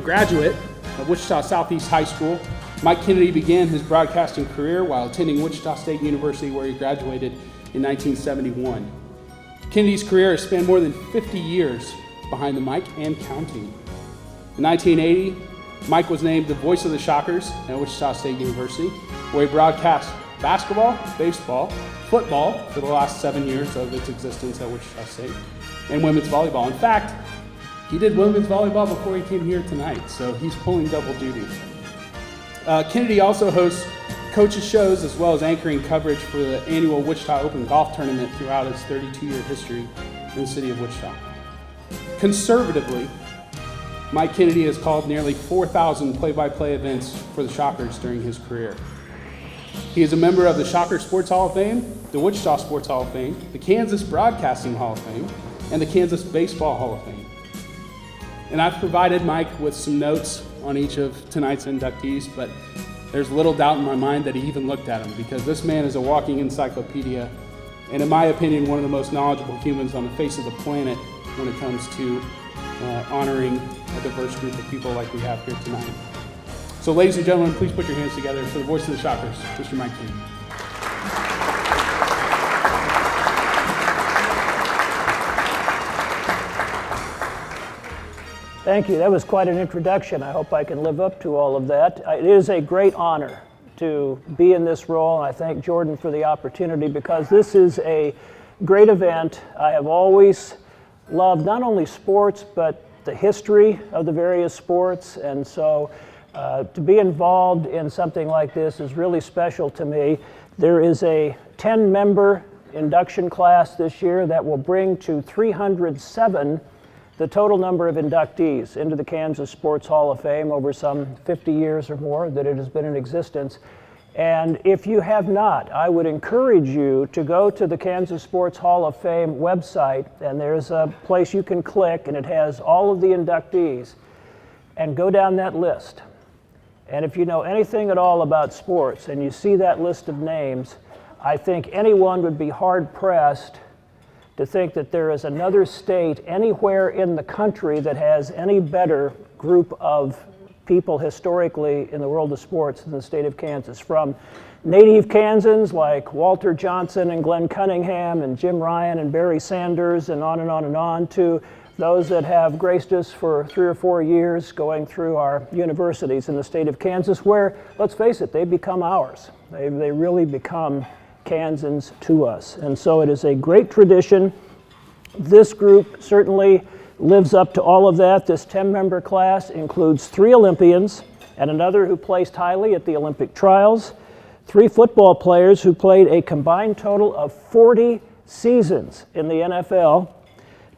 graduate of Wichita Southeast High School. Mike Kennedy began his broadcasting career while attending Wichita State University, where he graduated in 1971. Kennedy's career has spanned more than 50 years behind the mic and counting. In 1980, Mike was named the voice of the Shockers at Wichita State University, where he broadcast basketball, baseball, football for the last 7 years of its existence at Wichita State, and women's volleyball. In fact, he did women's volleyball before he came here tonight, so he's pulling double duty. Kennedy also hosts coaches shows as well as anchoring coverage for the annual Wichita Open Golf Tournament throughout its 32-year history in the city of Wichita. Conservatively, Mike Kennedy has called nearly 4,000 play-by-play events for the Shockers during his career. He is a member of the Shocker Sports Hall of Fame, the Wichita Sports Hall of Fame, the Kansas Broadcasting Hall of Fame, and the Kansas Baseball Hall of Fame. And I've provided Mike with some notes on each of tonight's inductees, but there's little doubt in my mind that he even looked at them, because this man is a walking encyclopedia, and in my opinion, one of the most knowledgeable humans on the face of the planet when it comes to honoring a diverse group of people like we have here tonight. So ladies and gentlemen, please put your hands together for the voice of the Shockers, Mr. Mike Kennedy. Thank you. That was quite an introduction. I hope I can live up to all of that. It is a great honor to be in this role, and I thank Jordan for the opportunity, because this is a great event. I have always loved not only sports, but the history of the various sports, and so to be involved in something like this is really special to me. There is a 10-member induction class this year that will bring to 307 the total number of inductees into the Kansas Sports Hall of Fame over some 50 years or more that it has been in existence. And if you have not, I would encourage you to go to the Kansas Sports Hall of Fame website, and there's a place you can click, and it has all of the inductees, and go down that list. And if you know anything at all about sports and you see that list of names, I think anyone would be hard-pressed to think that there is another state anywhere in the country that has any better group of people historically in the world of sports than the state of Kansas. From native Kansans like Walter Johnson and Glenn Cunningham and Jim Ryan and Barry Sanders and on and on and on, to those that have graced us for 3 or 4 years going through our universities in the state of Kansas, where, let's face it, they become ours. They really become Kansans to us. And so it is a great tradition. This group certainly lives up to all of that. This 10-member class includes 3 Olympians and another who placed highly at the Olympic trials, 3 football players who played a combined total of 40 seasons in the NFL,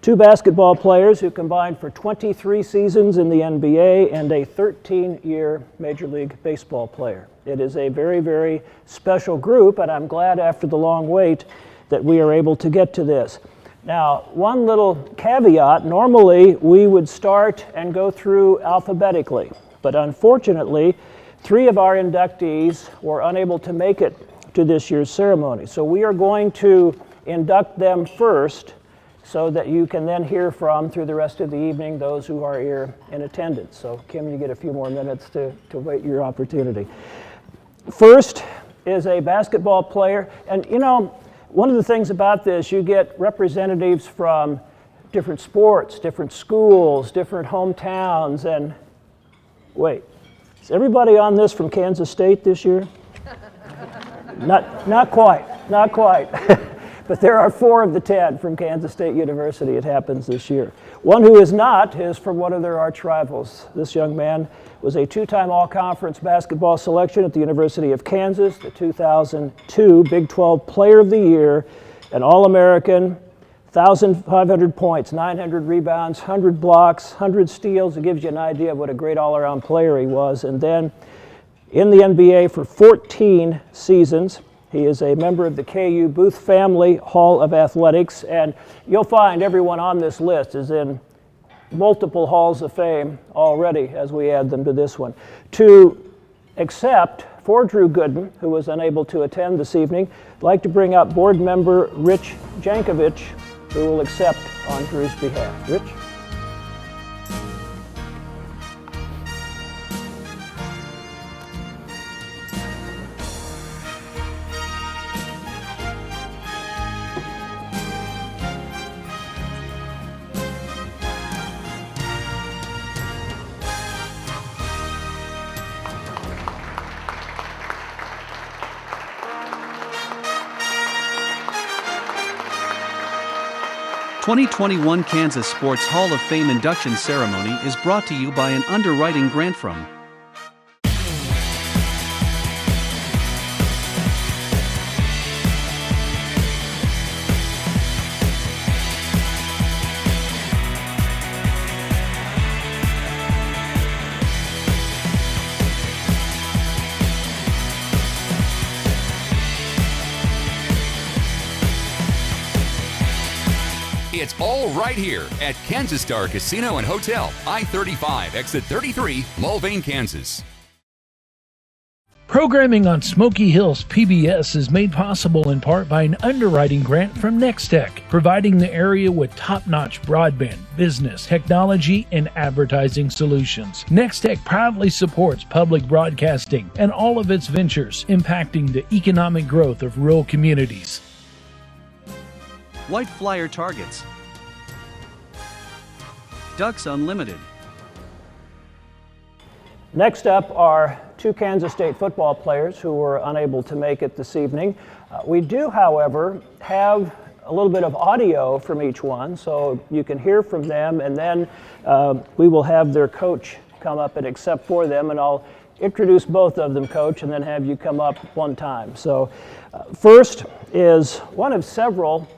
2 basketball players who combined for 23 seasons in the NBA, and a 13-year Major League Baseball player. It is a very, very special group, and I'm glad after the long wait that we are able to get to this. Now, one little caveat, normally we would start and go through alphabetically, but unfortunately, 3 of our inductees were unable to make it to this year's ceremony. So we are going to induct them first, so that you can then hear from, through the rest of the evening, those who are here in attendance. So Kim, you get a few more minutes to wait your opportunity. First is a basketball player, and you know, one of the things about this, you get representatives from different sports, different schools, different hometowns, and wait, is everybody on this from Kansas State this year? Not quite. But there are 4 of the 10 from Kansas State University. It happens this year. One who is not is from one of their arch rivals. This young man was a 2-time All-Conference basketball selection at the University of Kansas, the 2002 Big 12 Player of the Year, an All-American, 1,500 points, 900 rebounds, 100 blocks, 100 steals. It gives you an idea of what a great all-around player he was. And then in the NBA for 14 seasons. He is a member of the KU Booth Family Hall of Athletics, and you'll find everyone on this list is in multiple halls of fame already as we add them to this one. Except for Drew Gooden, who was unable to attend this evening, I'd like to bring up board member Rich Jankovic, who will accept on Drew's behalf. Rich? 2021 Kansas Sports Hall of Fame Induction Ceremony is brought to you by an underwriting grant from It's all right here at Kansas Star Casino and Hotel, I-35, exit 33, Mulvane, Kansas. Programming on Smoky Hills PBS is made possible in part by an underwriting grant from Nextech, providing the area with top-notch broadband, business, technology, and advertising solutions. Nextech proudly supports public broadcasting and all of its ventures, impacting the economic growth of rural communities. White Flyer Targets, Ducks Unlimited. Next up are two Kansas State football players who were unable to make it this evening. We do, however, have a little bit of audio from each one, so you can hear from them, and then we will have their coach come up and accept for them, and I'll introduce both of them, Coach, and then have you come up one time. So first is one of several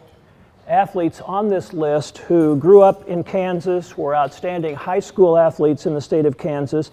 athletes on this list who grew up in Kansas, were outstanding high school athletes in the state of Kansas.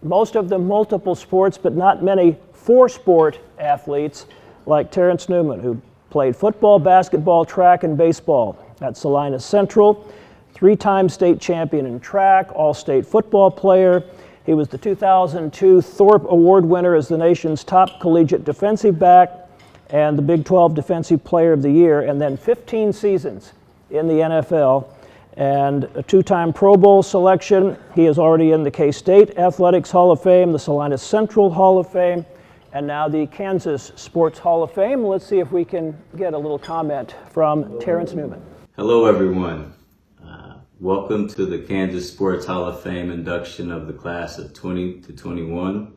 Most of them multiple sports, but not many four-sport athletes like TERENCE NEWMAN, who played football, basketball, track, and baseball at Salina Central, three-time state champion in track, all-state football player. He was the 2002 Thorpe Award winner as the nation's top collegiate defensive back, and the Big 12 Defensive Player of the Year, and then 15 seasons in the NFL, and a two-time Pro Bowl selection. He is already in the K-State Athletics Hall of Fame, the Salina Central Hall of Fame, and now the Kansas Sports Hall of Fame. Let's see if we can get a little comment from TERENCE NEWMAN. Hello, everyone. Welcome to the Kansas Sports Hall of Fame induction of the class of 20 to 21.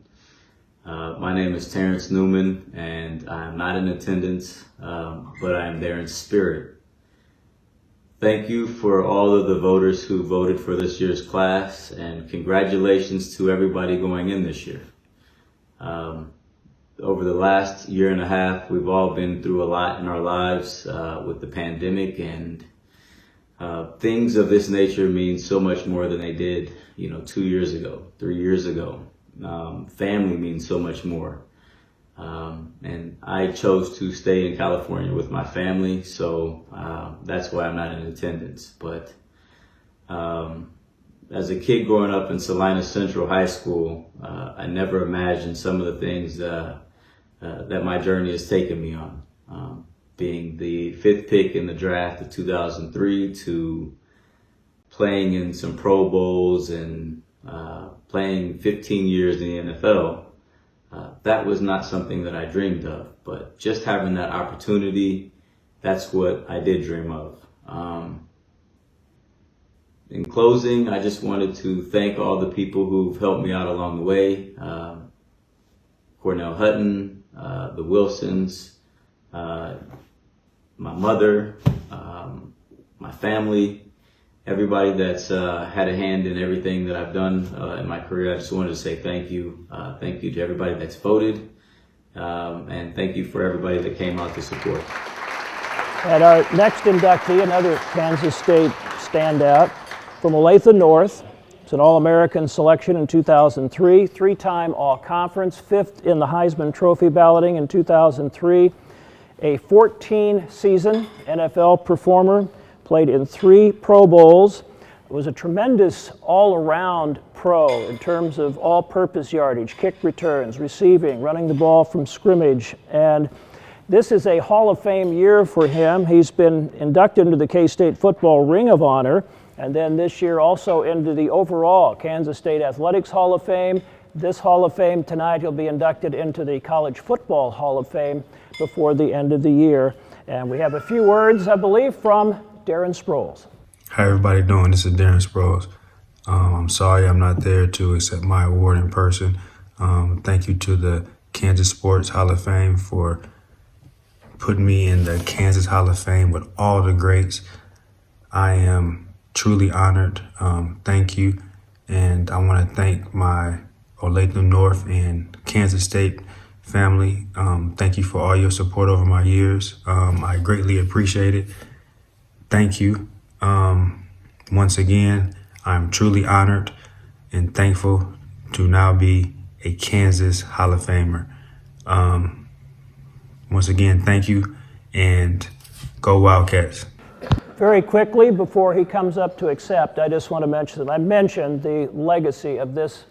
My name is TERENCE NEWMAN, and I'm not in attendance, but I am there in spirit. Thank you for all of the voters who voted for this year's class, and congratulations to everybody going in this year. Over the last year and a half, we've all been through a lot in our lives with the pandemic, and things of this nature mean so much more than they did, 2 years ago, 3 years ago. Family means so much more. And I chose to stay in California with my family, so that's why I'm not in attendance. But as a kid growing up in Salina Central High School, I never imagined some of the things that my journey has taken me on. Being the 5th pick in the draft of 2003 to playing in some Pro Bowls and playing 15 years in the NFL, that was not something that I dreamed of. But just having that opportunity, that's what I did dream of. In closing, I just wanted to thank all the people who've helped me out along the way. Cornell Hutton, the Wilsons, my mother, my family, everybody that's had a hand in everything that I've done in my career. I just wanted to say thank you. Thank you to everybody that's voted, and thank you for everybody that came out to support. And our next inductee, another Kansas State standout from Olathe North. It's an All-American selection in 2003, three-time All-Conference, 5th in the Heisman Trophy balloting in 2003, a 14-season NFL performer, played in 3 Pro Bowls, was a tremendous all-around pro in terms of all-purpose yardage, kick returns, receiving, running the ball from scrimmage, and this is a Hall of Fame year for him. He's been inducted into the K-State Football Ring of Honor, and then this year also into the overall Kansas State Athletics Hall of Fame. This Hall of Fame tonight, he'll be inducted into the College Football Hall of Fame before the end of the year. And we have a few words, I believe, from DARREN SPROLES. How everybody doing? This is DARREN SPROLES. I'm sorry I'm not there to accept my award in person. Thank you to the Kansas Sports Hall of Fame for putting me in the Kansas Hall of Fame with all the greats. I am truly honored. Thank you. And I want to thank my Olathe North and Kansas State family. Thank you for all your support over my years. I greatly appreciate it. Thank you. Once again, I'm truly honored and thankful to now be a Kansas Hall of Famer. Once again, thank you, and go Wildcats. Very quickly, before he comes up to accept, I just want to mention that I mentioned the legacy of this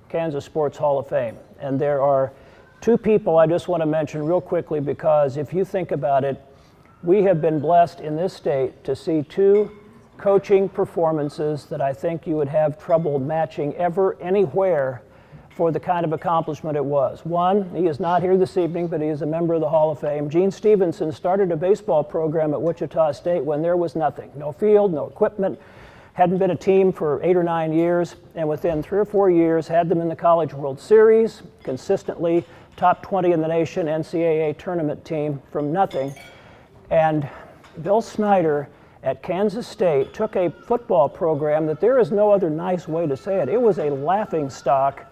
Kansas Sports Hall of Fame. And there are two people I just want to mention real quickly, because if you think about it, we have been blessed in this state to see two coaching performances that I think you would have trouble matching ever, anywhere, for the kind of accomplishment it was. One, he is not here this evening, but he is a member of the Hall of Fame. Gene Stevenson started a baseball program at Wichita State when there was nothing. No field, no equipment, hadn't been a team for 8 or 9 years, and within 3 or 4 years had them in the College World Series, consistently top 20 in the nation, NCAA tournament team from nothing. And Bill Snyder at Kansas State took a football program that there is no other nice way to say it. It was a laughing stock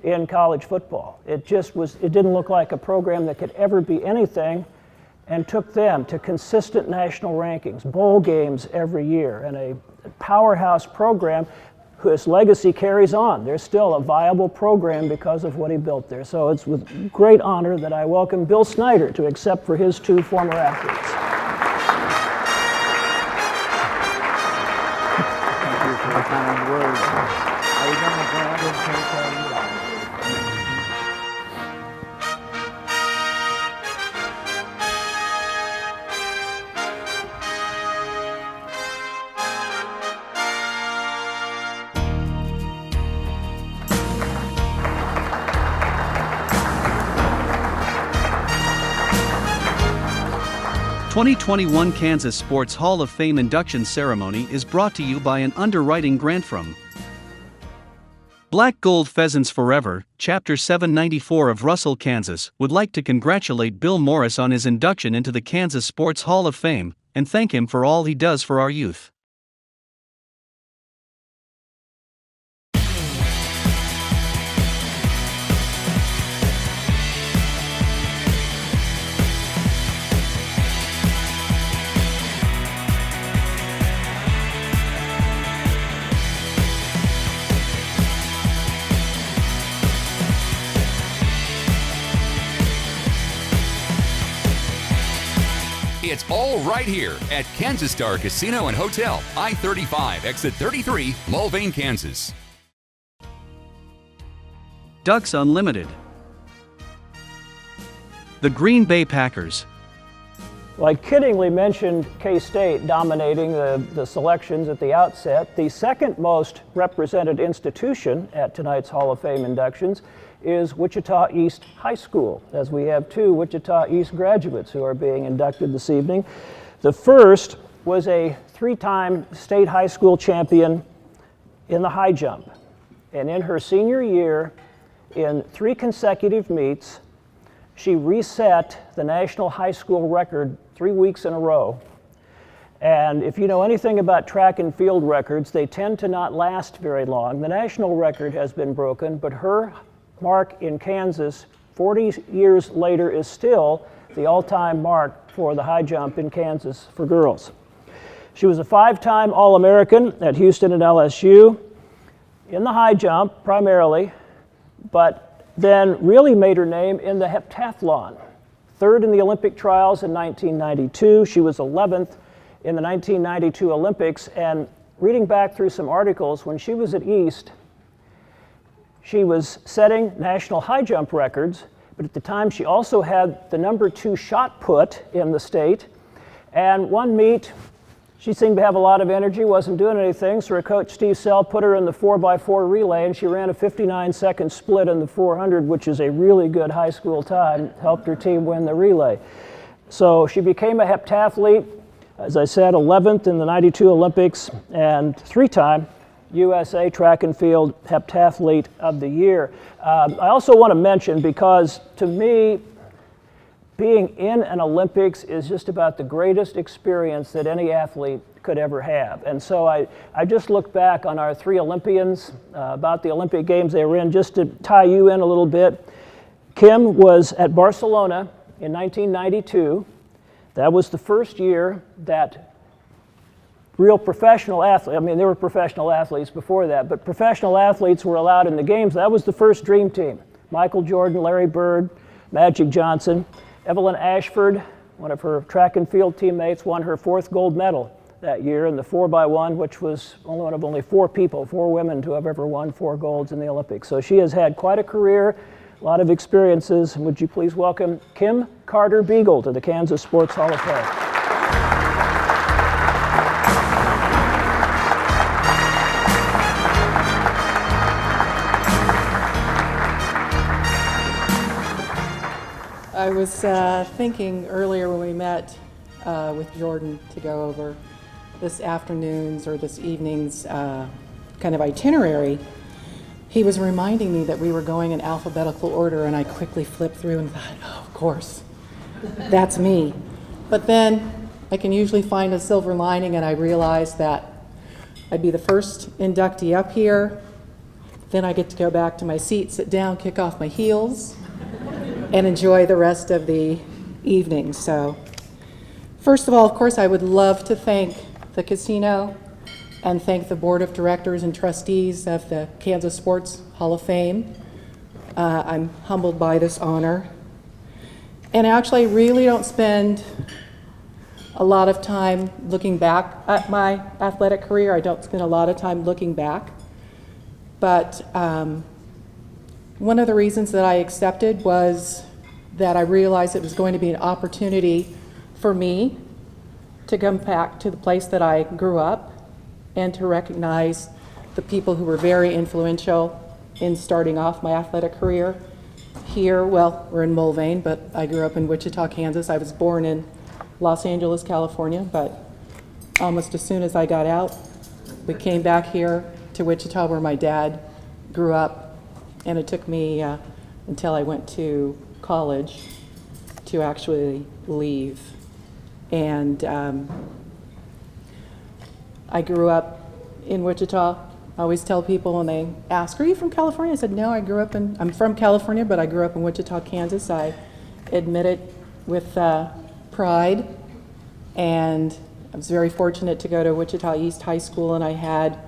in college football. It didn't look like a program that could ever be anything, and took them to consistent national rankings, bowl games every year, and a powerhouse program whose legacy carries on. There's still a viable program because of what he built there. So it's with great honor that I welcome Bill Snyder to accept for his two former athletes. Thank you for the kind words. I remember Brandon saying, The 2021 Kansas Sports Hall of Fame Induction Ceremony is brought to you by an underwriting grant from Black Gold Pheasants Forever, Chapter 794 of Russell, Kansas, would like to congratulate Bill Morris on his induction into the Kansas Sports Hall of Fame and thank him for all he does for our youth. It's all right here at Kansas Star Casino and Hotel, I-35, exit 33, Mulvane, Kansas. Ducks Unlimited. The Green Bay Packers. Well, I kiddingly mentioned K-State dominating the selections at the outset. The second most represented institution at tonight's Hall of Fame inductions is Wichita East High School, as we have two Wichita East graduates who are being inducted this evening. The first was a 3-time state high school champion in the high jump. And in her senior year, in 3 consecutive meets, she reset the national high school record 3 weeks in a row. And if you know anything about track and field records, they tend to not last very long. The national record has been broken, but her mark in Kansas 40 years later is still the all-time mark for the high jump in Kansas for girls. She was a 5-time All-American at Houston and LSU in the high jump primarily, but then really made her name in the heptathlon. 3rd in the Olympic trials in 1992. She was 11th in the 1992 Olympics, and reading back through some articles, when she was at East, she was setting national high jump records, but at the time she also had the number 2 shot put in the state. And one meet, she seemed to have a lot of energy, wasn't doing anything, so her coach Steve Sell put her in the 4x4 relay, and she ran a 59-second split in the 400, which is a really good high school time, helped her team win the relay. So she became a heptathlete, as I said, 11th in the 92 Olympics, and 3-time USA Track and Field Heptathlete of the Year. I also want to mention, because to me, being in an Olympics is just about the greatest experience that any athlete could ever have. And so I just looked back on our 3 Olympians, about the Olympic Games they were in, just to tie you in a little bit. Kim was at Barcelona in 1992. That was the first year that real professional athletes, I mean, there were professional athletes before that, but professional athletes were allowed in the games. That was the first dream team. Michael Jordan, Larry Bird, Magic Johnson. Evelyn Ashford, one of her track and field teammates, won her 4th gold medal that year in the 4x1, which was one of only 4 people, 4 women to have ever won 4 golds in the Olympics. So she has had quite a career, a lot of experiences. Would you please welcome Kim Carter-Beagle to the Kansas Sports Hall of Fame. I was thinking earlier when we met with Jordan to go over this afternoon's or this evening's kind of itinerary, he was reminding me that we were going in alphabetical order, and I quickly flipped through and thought, oh, of course, that's me. But then I can usually find a silver lining, and I realized that I'd be the first inductee up here, then I get to go back to my seat, sit down, kick off my heels, and enjoy the rest of the evening. So first of all, of course, I would love to thank the casino and thank the board of directors and trustees of the Kansas Sports Hall of Fame. I'm humbled by this honor. And actually, I really don't spend a lot of time looking back at my athletic career. I don't spend a lot of time looking back. But one of the reasons that I accepted was that I realized it was going to be an opportunity for me to come back to the place that I grew up and to recognize the people who were very influential in starting off my athletic career. Here, well, we're in Mulvane, but I grew up in Wichita, Kansas. I was born in Los Angeles, California, but almost as soon as I got out, we came back here to Wichita where my dad grew up, and it took me until I went to college to actually leave. And I grew up in Wichita. I always tell people when they ask, are you from California? I said, no, I'm from California, but I grew up in Wichita, Kansas. I admit it with pride. And I was very fortunate to go to Wichita East High School, and I had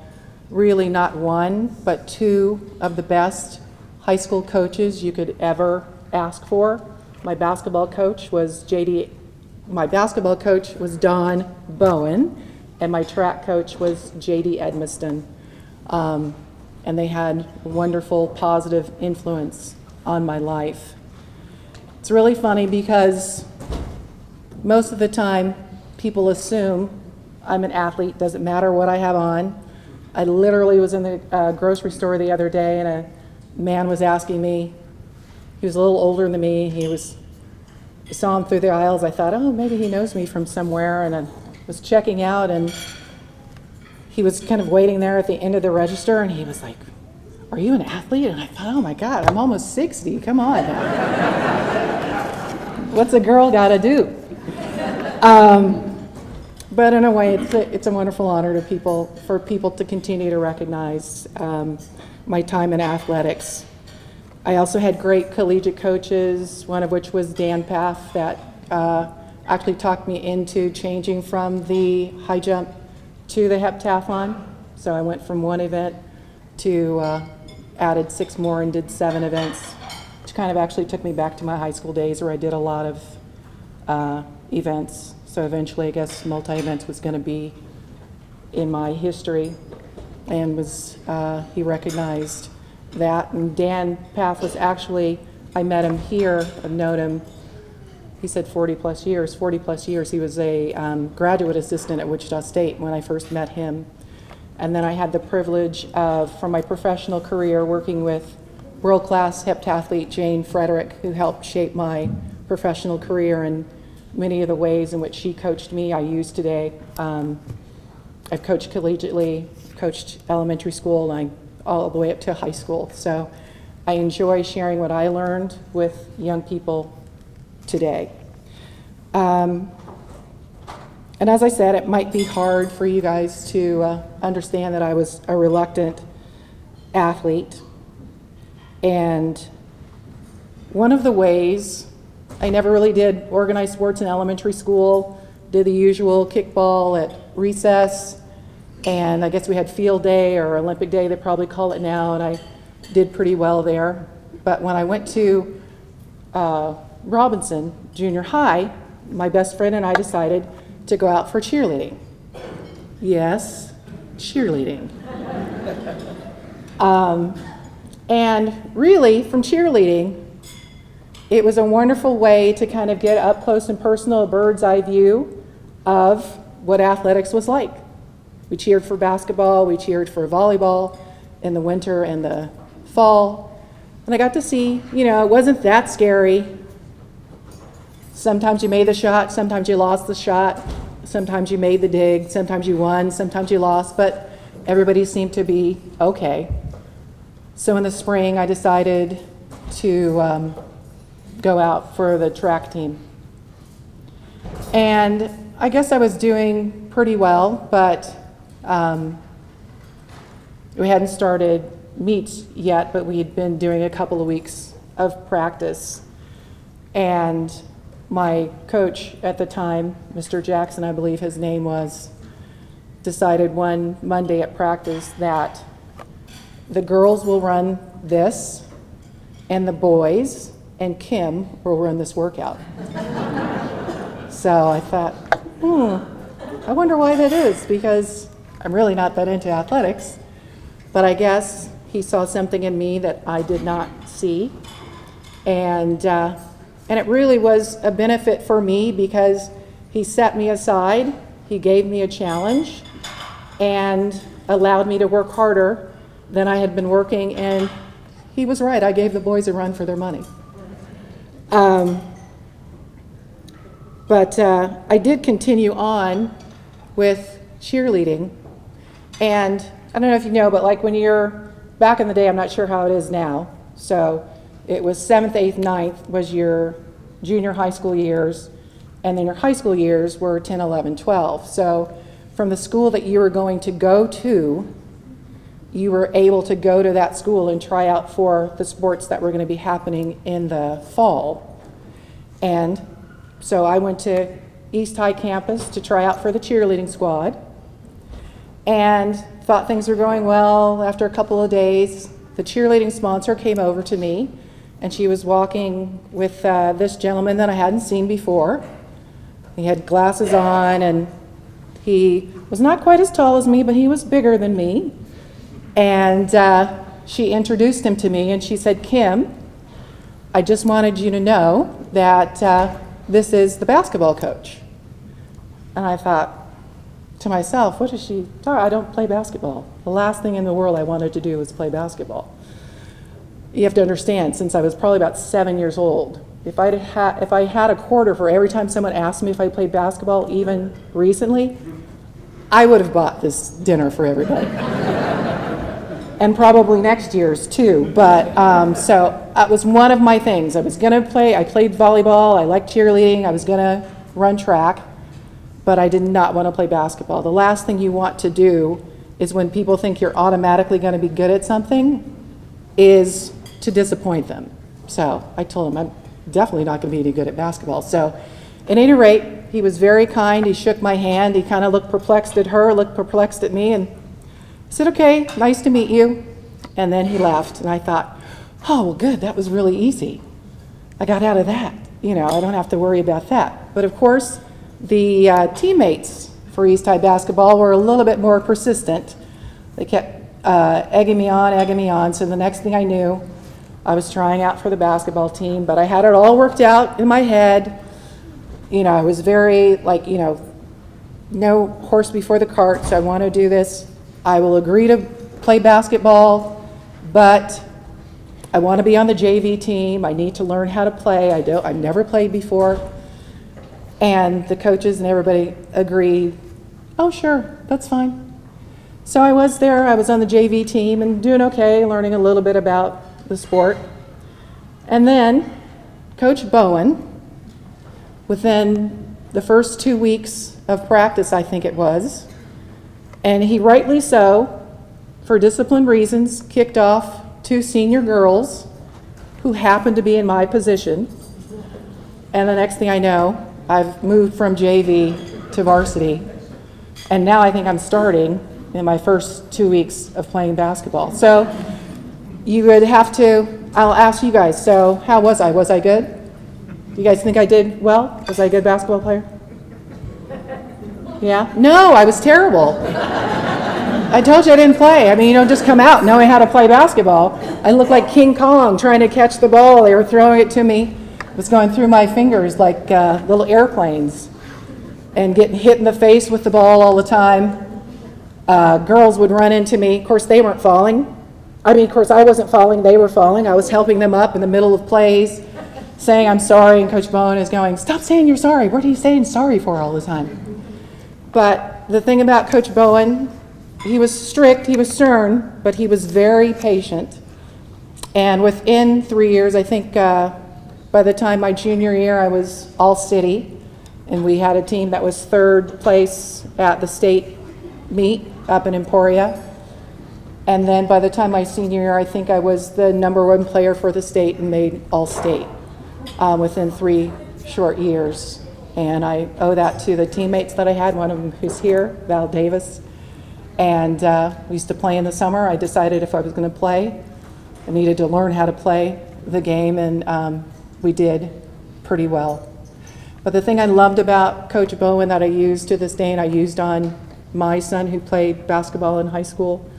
really not one, but 2 of the best high school coaches you could ever ask for. My basketball coach was Don Bowen, and my track coach was J.D. Edmiston. And they had a wonderful, positive influence on my life. It's really funny because most of the time people assume I'm an athlete, doesn't matter what I have on. I literally was in the grocery store the other day, and a man was asking me, he was a little older than me, I saw him through the aisles. I thought, oh, maybe he knows me from somewhere, and I was checking out, and he was kind of waiting there at the end of the register, and he was like, are you an athlete? And I thought, oh my God, I'm almost 60, come on now. What's a girl gotta do? But in a way, it's a wonderful honor for people to continue to recognize my time in athletics. I also had great collegiate coaches, one of which was Dan Paff, that actually talked me into changing from the high jump to the heptathlon. So I went from 1 event to added 6 more and did 7 events, which kind of actually took me back to my high school days where I did a lot of events. So eventually, I guess multi-events was going to be in my history, and he recognized that. And Dan Paff was actually, I met him here, I've known him, he said 40 plus years. He was a graduate assistant at Wichita State when I first met him. And then I had the privilege of, from my professional career, working with world-class heptathlete Jane Frederick, who helped shape my professional career, and many of the ways in which she coached me I use today. I've coached collegiately, coached elementary school, and all the way up to high school. So I enjoy sharing what I learned with young people today. And as I said, it might be hard for you guys to understand that I was a reluctant athlete. And one of the ways, I never really did organized sports in elementary school, did the usual kickball at recess, and I guess we had field day or Olympic day, they probably call it now, and I did pretty well there. But when I went to Robinson Junior High, my best friend and I decided to go out for cheerleading. Yes, cheerleading. And really, from cheerleading, it was a wonderful way to kind of get up close and personal, a bird's eye view of what athletics was like. We cheered for basketball, we cheered for volleyball in the winter and the fall. And I got to see, you know, it wasn't that scary. Sometimes you made the shot, sometimes you lost the shot, sometimes you made the dig, sometimes you won, sometimes you lost, but everybody seemed to be okay. So in the spring, I decided to go out for the track team. And I guess I was doing pretty well, but we hadn't started meets yet, but we had been doing a couple of weeks of practice. And my coach at the time, Mr. Jackson, I believe his name was, decided one Monday at practice that the girls will run this, and the boys and Kim will run this workout. So I thought, I wonder why that is, because I'm really not that into athletics, but I guess he saw something in me that I did not see. And it really was a benefit for me because he set me aside, he gave me a challenge, and allowed me to work harder than I had been working, and he was right. I gave the boys a run for their money. But I did continue on with cheerleading, and I don't know if you know, but like when you're back in the day, I'm not sure how it is now, so it was 7th, 8th, 9th was your junior high school years, and then your high school years were 10, 11, 12. So from the school that you were going to go to, you were able to go to that school and try out for the sports that were going to be happening in the fall. And so I went to East High campus to try out for the cheerleading squad and thought things were going well. After a couple of days, the cheerleading sponsor came over to me, and she was walking with this gentleman that I hadn't seen before. He had glasses on, and he was not quite as tall as me, but he was bigger than me. And she introduced him to me, and she said, "Kim, I just wanted you to know that this is the basketball coach." And I thought to myself, what is she talking about? I don't play basketball. The last thing in the world I wanted to do was play basketball. You have to understand, since I was probably about 7 years old, if I had a quarter for every time someone asked me if I played basketball, even recently, I would have bought this dinner for everybody. And probably next year's too, but so that was one of my things. I was gonna play, I played volleyball, I liked cheerleading, I was gonna run track, but I did not want to play basketball. The last thing you want to do is when people think you're automatically gonna be good at something, is to disappoint them. So I told him I'm definitely not gonna be any good at basketball. So at any rate, he was very kind, he shook my hand, he kind of looked perplexed at her, looked perplexed at me, and I said, "Okay, nice to meet you." And then he left, and I thought, oh, well, good, that was really easy. I got out of that. You know, I don't have to worry about that. But of course, the teammates for East High basketball were a little bit more persistent. They kept egging me on. So the next thing I knew, I was trying out for the basketball team, but I had it all worked out in my head. You know, I was very, like, you know, no horse before the cart, so I want to do this. I will agree to play basketball, but I want to be on the JV team. I need to learn how to play. I've never played before. And the coaches and everybody agreed, oh, sure, that's fine. So I was there. I was on the JV team and doing okay, learning a little bit about the sport. And then Coach Bowen, within the first 2 weeks of practice, I think it was, and he rightly so, for discipline reasons, kicked off 2 senior girls who happened to be in my position. And the next thing I know, I've moved from JV to varsity. And now I think I'm starting in my first 2 weeks of playing basketball. So you would have to, I'll ask you guys, so how was I? Was I good? Do you guys think I did well? Was I a good basketball player? Yeah? No, I was terrible. I told you I didn't play. I mean, you don't just come out knowing how to play basketball. I looked like King Kong trying to catch the ball. They were throwing it to me. It was going through my fingers like little airplanes and getting hit in the face with the ball all the time. Girls would run into me. Of course, they weren't falling. I mean, of course, I wasn't falling. They were falling. I was helping them up in the middle of plays, saying I'm sorry, and Coach Bowen is going, stop saying you're sorry. What are you saying sorry for all the time? But the thing about Coach Bowen, he was strict, he was stern, but he was very patient. And within 3 years, I think by the time my junior year, I was all-city, and we had a team that was 3rd place at the state meet up in Emporia. And then by the time my senior year, I think I was the #1 player for the state and made all-state within 3 short years. And I owe that to the teammates that I had, one of them who's here, Val Davis. And we used to play in the summer. I decided if I was going to play, I needed to learn how to play the game, and we did pretty well. But the thing I loved about Coach Bowen that I used to this day, and I used on my son who played basketball in high school,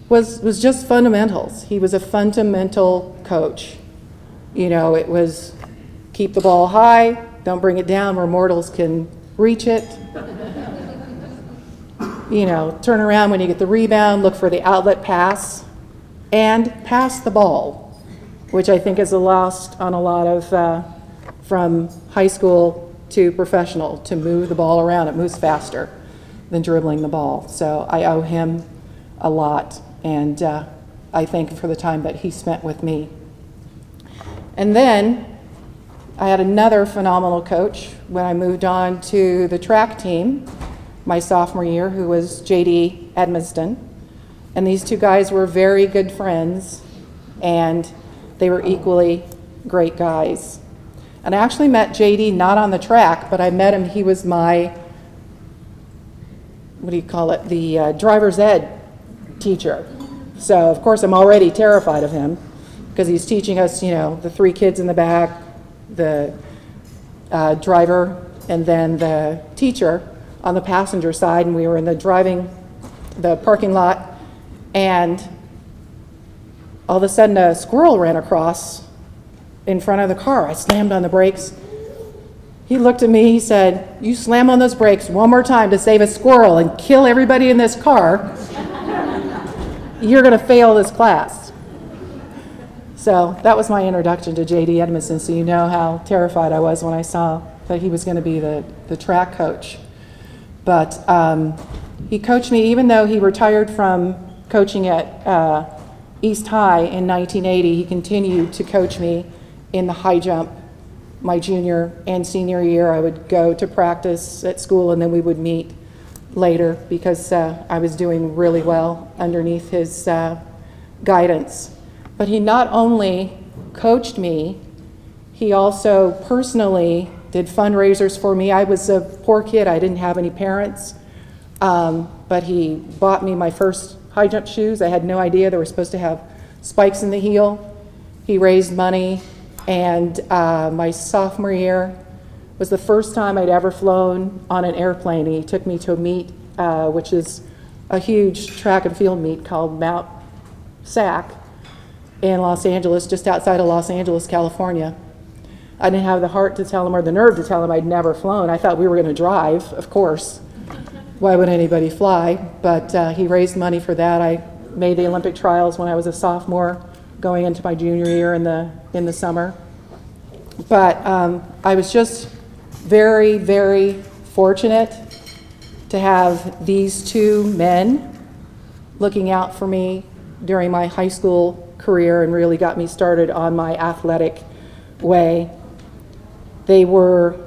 was just fundamentals. He was a fundamental coach. You know, it was keep the ball high, don't bring it down where mortals can reach it. You know, turn around when you get the rebound, look for the outlet pass, and pass the ball, which I think is a lost on a lot of, from high school to professional, to move the ball around. It moves faster than dribbling the ball. So I owe him a lot, and I thank him for the time that he spent with me. And then I had another phenomenal coach when I moved on to the track team my sophomore year, who was JD Edmiston. And these 2 guys were very good friends, and they were equally great guys. And I actually met JD not on the track, but I met him, he was my, what do you call it, the driver's ed teacher. So of course I'm already terrified of him, because he's teaching us, you know, the 3 kids in the back, the driver, and then the teacher on the passenger side, and we were in the parking lot, and all of a sudden a squirrel ran across in front of the car. I slammed on the brakes. He looked at me, he said, you slam on those brakes one more time to save a squirrel and kill everybody in this car, you're gonna fail this class. So that was my introduction to JD Edmiston, so you know how terrified I was when I saw that he was gonna be the track coach. But he coached me, even though he retired from coaching at East High in 1980, he continued to coach me in the high jump. My junior and senior year, I would go to practice at school, and then we would meet later, because I was doing really well underneath his guidance. But he not only coached me, he also personally did fundraisers for me. I was a poor kid, I didn't have any parents, but he bought me my first high jump shoes. I had no idea they were supposed to have spikes in the heel. He raised money, and my sophomore year was the first time I'd ever flown on an airplane. He took me to a meet, which is a huge track and field meet called Mount SAC in Los Angeles, just outside of Los Angeles, California. I didn't have the heart to tell him, or the nerve to tell him I'd never flown. I thought we were going to drive, of course. Why would anybody fly? But he raised money for that. I made the Olympic trials when I was a sophomore, going into my junior year in the summer. But I was just very, very fortunate to have these 2 men looking out for me during my high school career, and really got me started on my athletic way. They were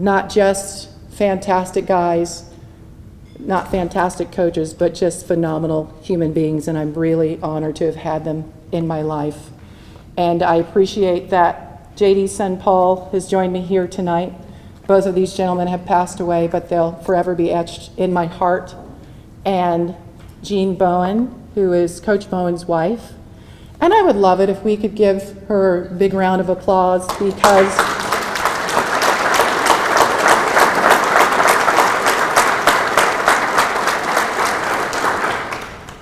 not just fantastic guys, not fantastic coaches, but just phenomenal human beings, and I'm really honored to have had them in my life. And I appreciate that JD's son Paul has joined me here tonight. Both of these gentlemen have passed away, but they'll forever be etched in my heart. And Jean Bowen, who is Coach Bowen's wife. And I would love it if we could give her a big round of applause, because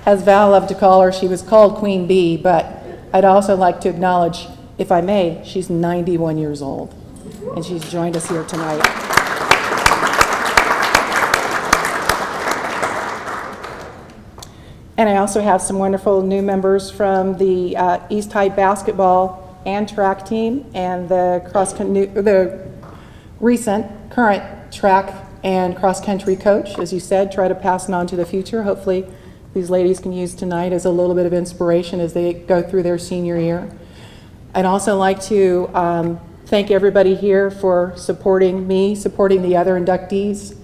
as Val loved to call her, she was called Queen Bee, but I'd also like to acknowledge, if I may, she's 91 years old, and she's joined us here tonight. And I also have some wonderful new members from the East High basketball and track team, and the recent current track and cross-country coach. As you said, try to pass it on to the future. Hopefully these ladies can use tonight as a little bit of inspiration as they go through their senior year. I'd also like to thank everybody here for supporting me, supporting the other inductees.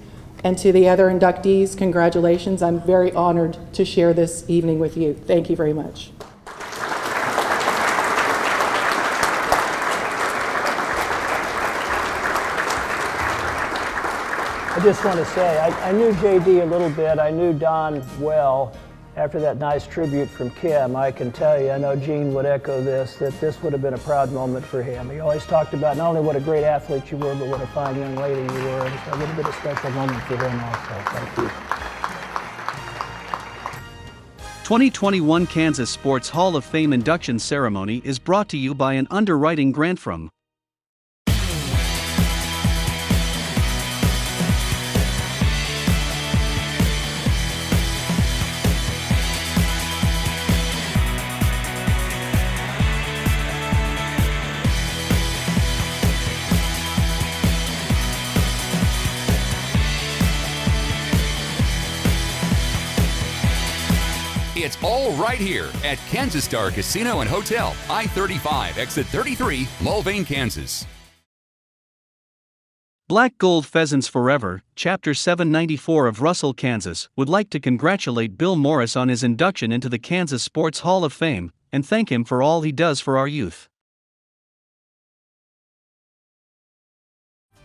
And to the other inductees, congratulations. I'm very honored to share this evening with you. Thank you very much. I just want to say, I knew JD a little bit. I knew Don well. After that nice tribute from Kim, I can tell you, I know Gene would echo this, that this would have been a proud moment for him. He always talked about not only what a great athlete you were, but what a fine young lady you were. And it would have been a special moment for him also. Thank you. 2021 Kansas Sports Hall of Fame Induction Ceremony is brought to you by an underwriting grant from It's all right here at Kansas Star Casino and Hotel, I-35, exit 33, Mulvane, Kansas. Black Gold Pheasants Forever, Chapter 794 of Russell, Kansas, would like to congratulate Bill Morris on his induction into the Kansas Sports Hall of Fame and thank him for all he does for our youth.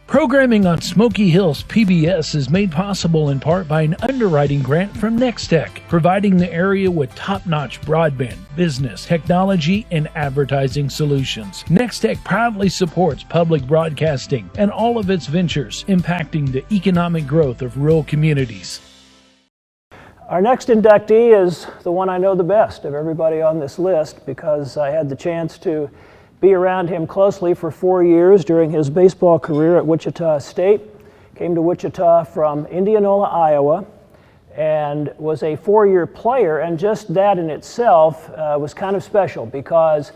Programming on Smoky Hills PBS is made possible in part by an underwriting grant from Nextech, providing the area with top-notch broadband, business, technology, and advertising solutions. Nextech proudly supports public broadcasting and all of its ventures, impacting the economic growth of rural communities. Our next inductee is the one I know the best of everybody on this list, because I had the chance to be around him closely for 4 years during his baseball career at Wichita State. Came to Wichita from Indianola, Iowa, and was a 4-year player, and just that in itself was kind of special, because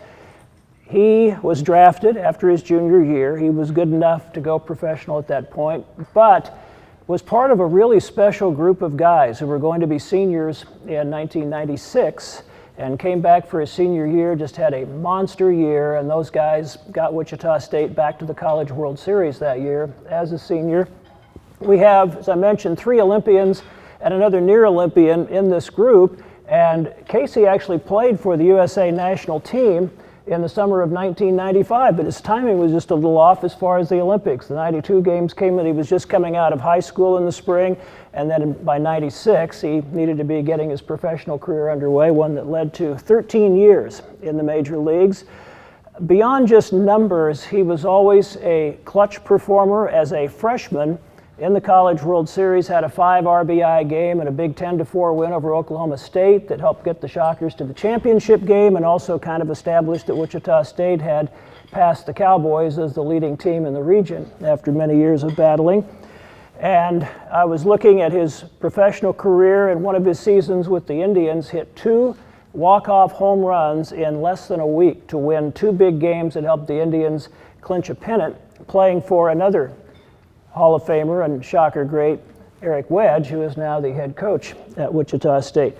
he was drafted after his junior year. He was good enough to go professional at that point, but was part of a really special group of guys who were going to be seniors in 1996, and came back for his senior year, just had a monster year, and those guys got Wichita State back to the College World Series that year as a senior. We have, as I mentioned, 3 Olympians and another near Olympian in this group, and Casey actually played for the USA national team in the summer of 1995, but his timing was just a little off as far as the Olympics. The 92 games came when he was just coming out of high school in the spring, and then by 96 he needed to be getting his professional career underway, one that led to 13 years in the major leagues. Beyond just numbers, he was always a clutch performer. As a freshman in the College World Series, had a 5 RBI game and a big 10-4 win over Oklahoma State that helped get the Shockers to the championship game, and also kind of established that Wichita State had passed the Cowboys as the leading team in the region after many years of battling. And I was looking at his professional career, and one of his seasons with the Indians hit 2 walk-off home runs in less than a week to win 2 big games that helped the Indians clinch a pennant, playing for another Hall of Famer and Shocker great Eric Wedge, who is now the head coach at Wichita State.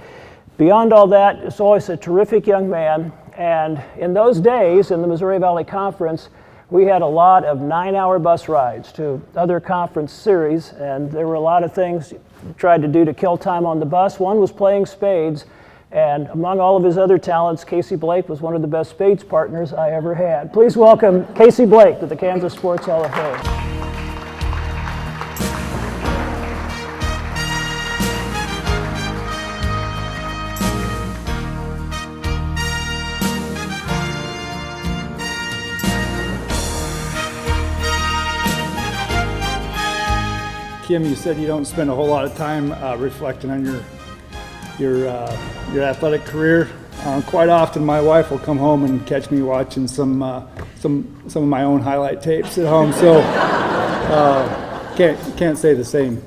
Beyond all that, he's always a terrific young man, and in those days in the Missouri Valley Conference, we had a lot of 9-hour bus rides to other conference series, and there were a lot of things we tried to do to kill time on the bus. One was playing spades, and among all of his other talents, Casey Blake was one of the best spades partners I ever had. Please welcome Casey Blake to the Kansas Sports Hall of Fame. Kim, you said you don't spend a whole lot of time reflecting on your athletic career. Quite often, my wife will come home and catch me watching some of my own highlight tapes at home. So can't say the same.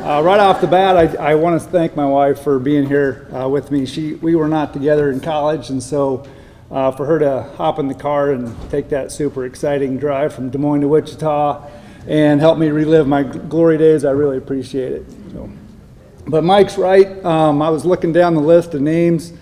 Right off the bat, I want to thank my wife for being here with me. We were not together in college, and so for her to hop in the car and take that super exciting drive from Des Moines to Wichita and help me relive my glory days, I really appreciate it. So. But Mike's right. I was looking down the list of names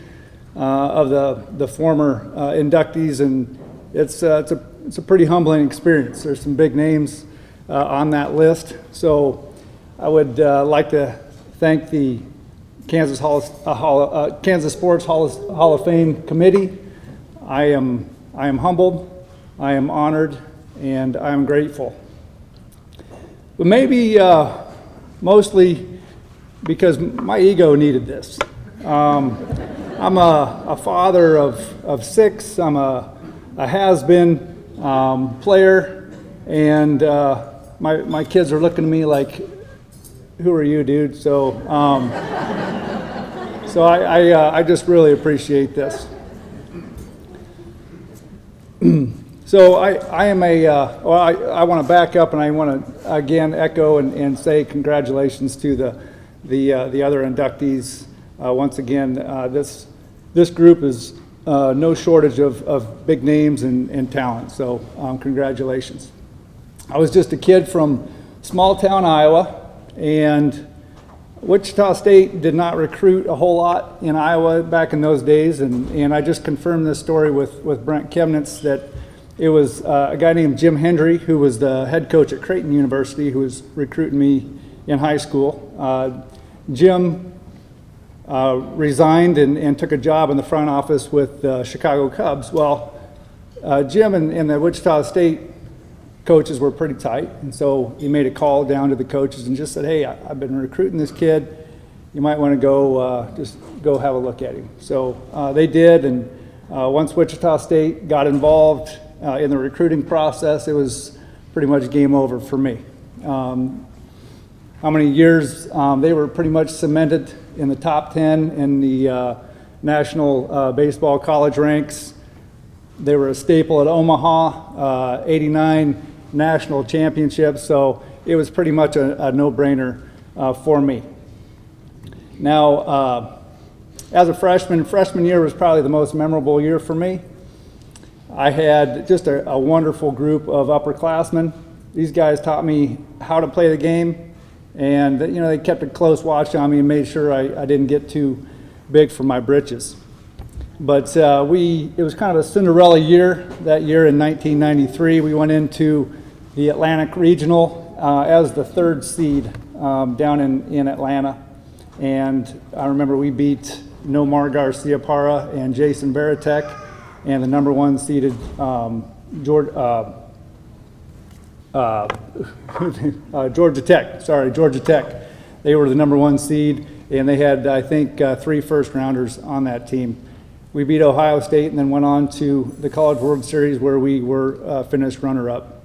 of the former inductees, and it's a pretty humbling experience. There's some big names on that list. So I would like to thank the Kansas Sports Hall of Fame Committee. I am humbled, I am honored, and I am grateful. But maybe mostly because my ego needed this. I'm a father of 6. I'm a has-been player, and my kids are looking at me like, "Who are you, dude?" So, I just really appreciate this. So I want to back up, and I want to again echo and say congratulations to the other inductees. Once again, this group is no shortage of big names and talent. So congratulations. I was just a kid from small town Iowa, and Wichita State did not recruit a whole lot in Iowa back in those days, and I just confirmed this story with Brent Kemnitz that it was a guy named Jim Hendry, who was the head coach at Creighton University, who was recruiting me in high school. Jim resigned and took a job in the front office with the Chicago Cubs. Well, Jim and the Wichita State coaches were pretty tight, and so he made a call down to the coaches and just said, "Hey, I've been recruiting this kid. You might want to go have a look at him." So they did, and once Wichita State got involved in the recruiting process, it was pretty much game over for me. How many years they were pretty much cemented in the top 10 in the National Baseball College ranks. They were a staple at Omaha, 89 national championships, so it was pretty much a no-brainer for me. Now, as a freshman year was probably the most memorable year for me. I had just a wonderful group of upperclassmen. These guys taught me how to play the game, and they kept a close watch on me and made sure I didn't get too big for my britches. But it was kind of a Cinderella year that year in 1993. We went into the Atlantic Regional as the 3rd seed down in Atlanta, and I remember we beat Nomar Garcia-Parra and Jason Baratek, and the number 1 seeded Georgia Tech. They were the number 1 seed, and they had, I think, 3 first-rounders on that team. We beat Ohio State and then went on to the College World Series, where we were finished runner-up.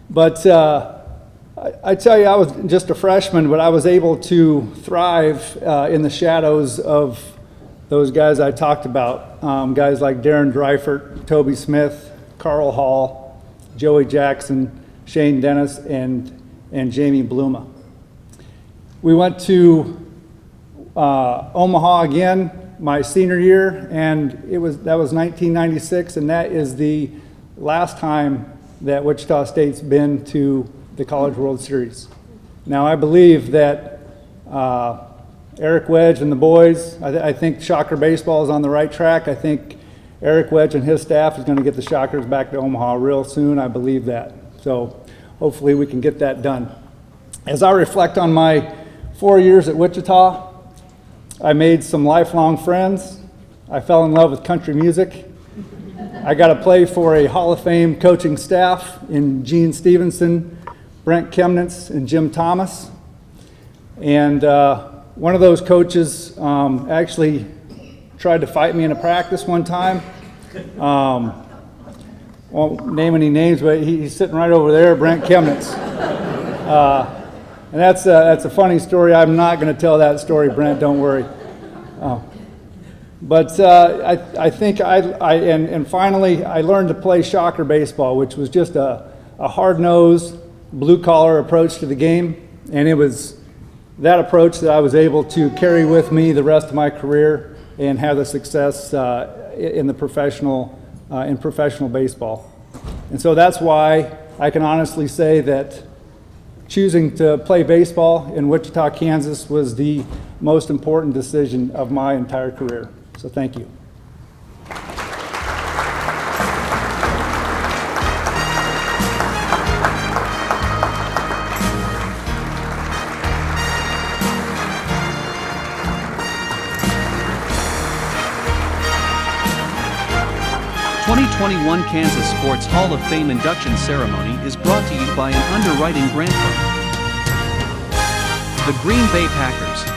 But I tell you, I was just a freshman, but I was able to thrive in the shadows of those guys I talked about, guys like Darren Dreifert, Toby Smith, Carl Hall, Joey Jackson, Shane Dennis, and Jamie Bluma. We went to Omaha again my senior year, and that was 1996, and that is the last time that Wichita State's been to the College World Series. Now, I believe that Eric Wedge and the boys, I think Shocker Baseball is on the right track. I think Eric Wedge and his staff is going to get the Shockers back to Omaha real soon. I believe that. So hopefully we can get that done. As I reflect on my 4 years at Wichita, I made some lifelong friends. I fell in love with country music. I got to play for a Hall of Fame coaching staff in Gene Stevenson, Brent Chemnitz, and Jim Thomas. And one of those coaches actually tried to fight me in a practice one time. Won't name any names, but he's sitting right over there, Brent Chemnitz. And that's a funny story. I'm not going to tell that story, Brent, don't worry. But I think and finally I learned to play shocker baseball, which was just a hard-nosed, blue-collar approach to the game. And it was that approach that I was able to carry with me the rest of my career and have the success in professional baseball. And so that's why I can honestly say that choosing to play baseball in Wichita, Kansas was the most important decision of my entire career. So thank you. The 2021 Kansas Sports Hall of Fame Induction Ceremony is brought to you by an underwriting grant fund. The Green Bay Packers.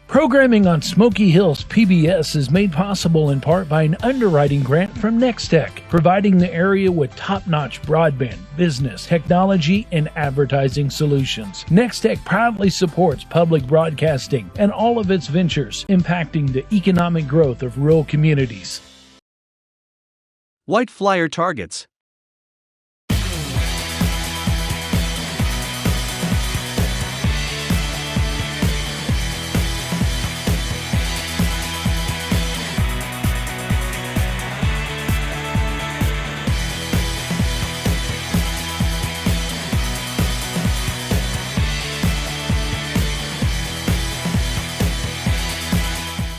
Programming on Smoky Hills PBS is made possible in part by an underwriting grant from Nextech, providing the area with top-notch broadband, business, technology, and advertising solutions. Nextech proudly supports public broadcasting and all of its ventures, impacting the economic growth of rural communities. White Flyer targets.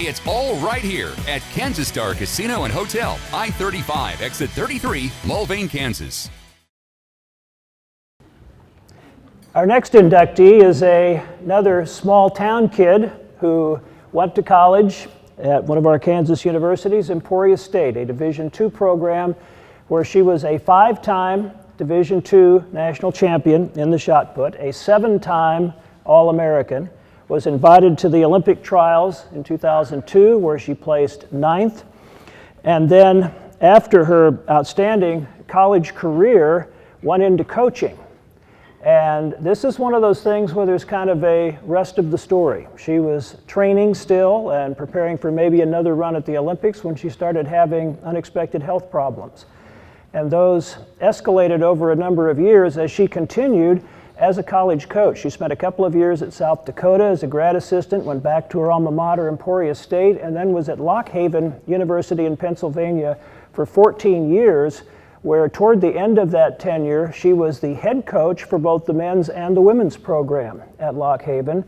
It's all right here at Kansas Star Casino and Hotel, I-35, exit 33, Mulvane, Kansas. Our next inductee is another small town kid who went to college at one of our Kansas universities, Emporia State, a Division II program where she was a 5-time Division II national champion in the shot put, a 7-time All-American, was invited to the Olympic trials in 2002 where she placed 9th. And then after her outstanding college career, went into coaching. And this is one of those things where there's kind of a rest of the story. She was training still and preparing for maybe another run at the Olympics when she started having unexpected health problems. And those escalated over a number of years as she continued as a college coach. She spent a couple of years at South Dakota as a grad assistant, went back to her alma mater, Emporia State, and then was at Lock Haven University in Pennsylvania for 14 years, where toward the end of that tenure, she was the head coach for both the men's and the women's program at Lock Haven.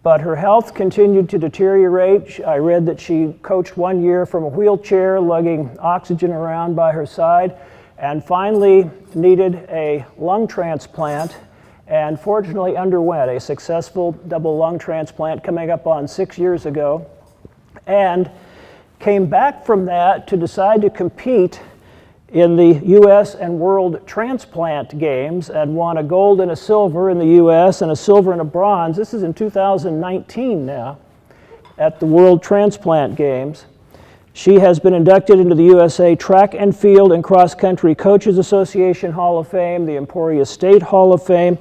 But her health continued to deteriorate. I read that she coached 1 year from a wheelchair, lugging oxygen around by her side, and finally needed a lung transplant, and fortunately underwent a successful double lung transplant coming up on 6 years ago, and came back from that to decide to compete in the U.S. and World Transplant Games and won a gold and a silver in the U.S. and a silver and a bronze. This is in 2019 now at the World Transplant Games. She has been inducted into the USA Track and Field and Cross Country Coaches Association Hall of Fame, the Emporia State Hall of Fame,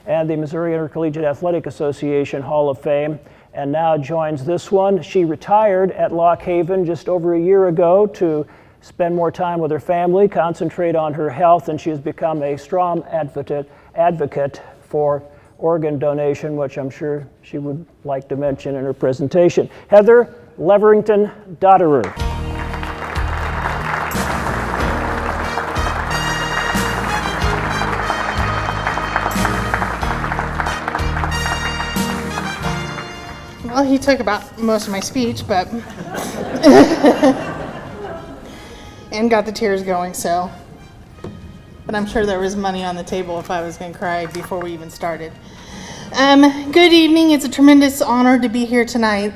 and the Missouri Intercollegiate Athletic Association Hall of Fame, and now joins this one. She retired at Lock Haven just over a year ago to spend more time with her family, concentrate on her health, and she has become a strong advocate for organ donation, which I'm sure she would like to mention in her presentation. Heather Leverington Dotterer. Well, he took about most of my speech, but and got the tears going, so. But I'm sure there was money on the table if I was going to cry before we even started. Good evening. It's a tremendous honor to be here tonight,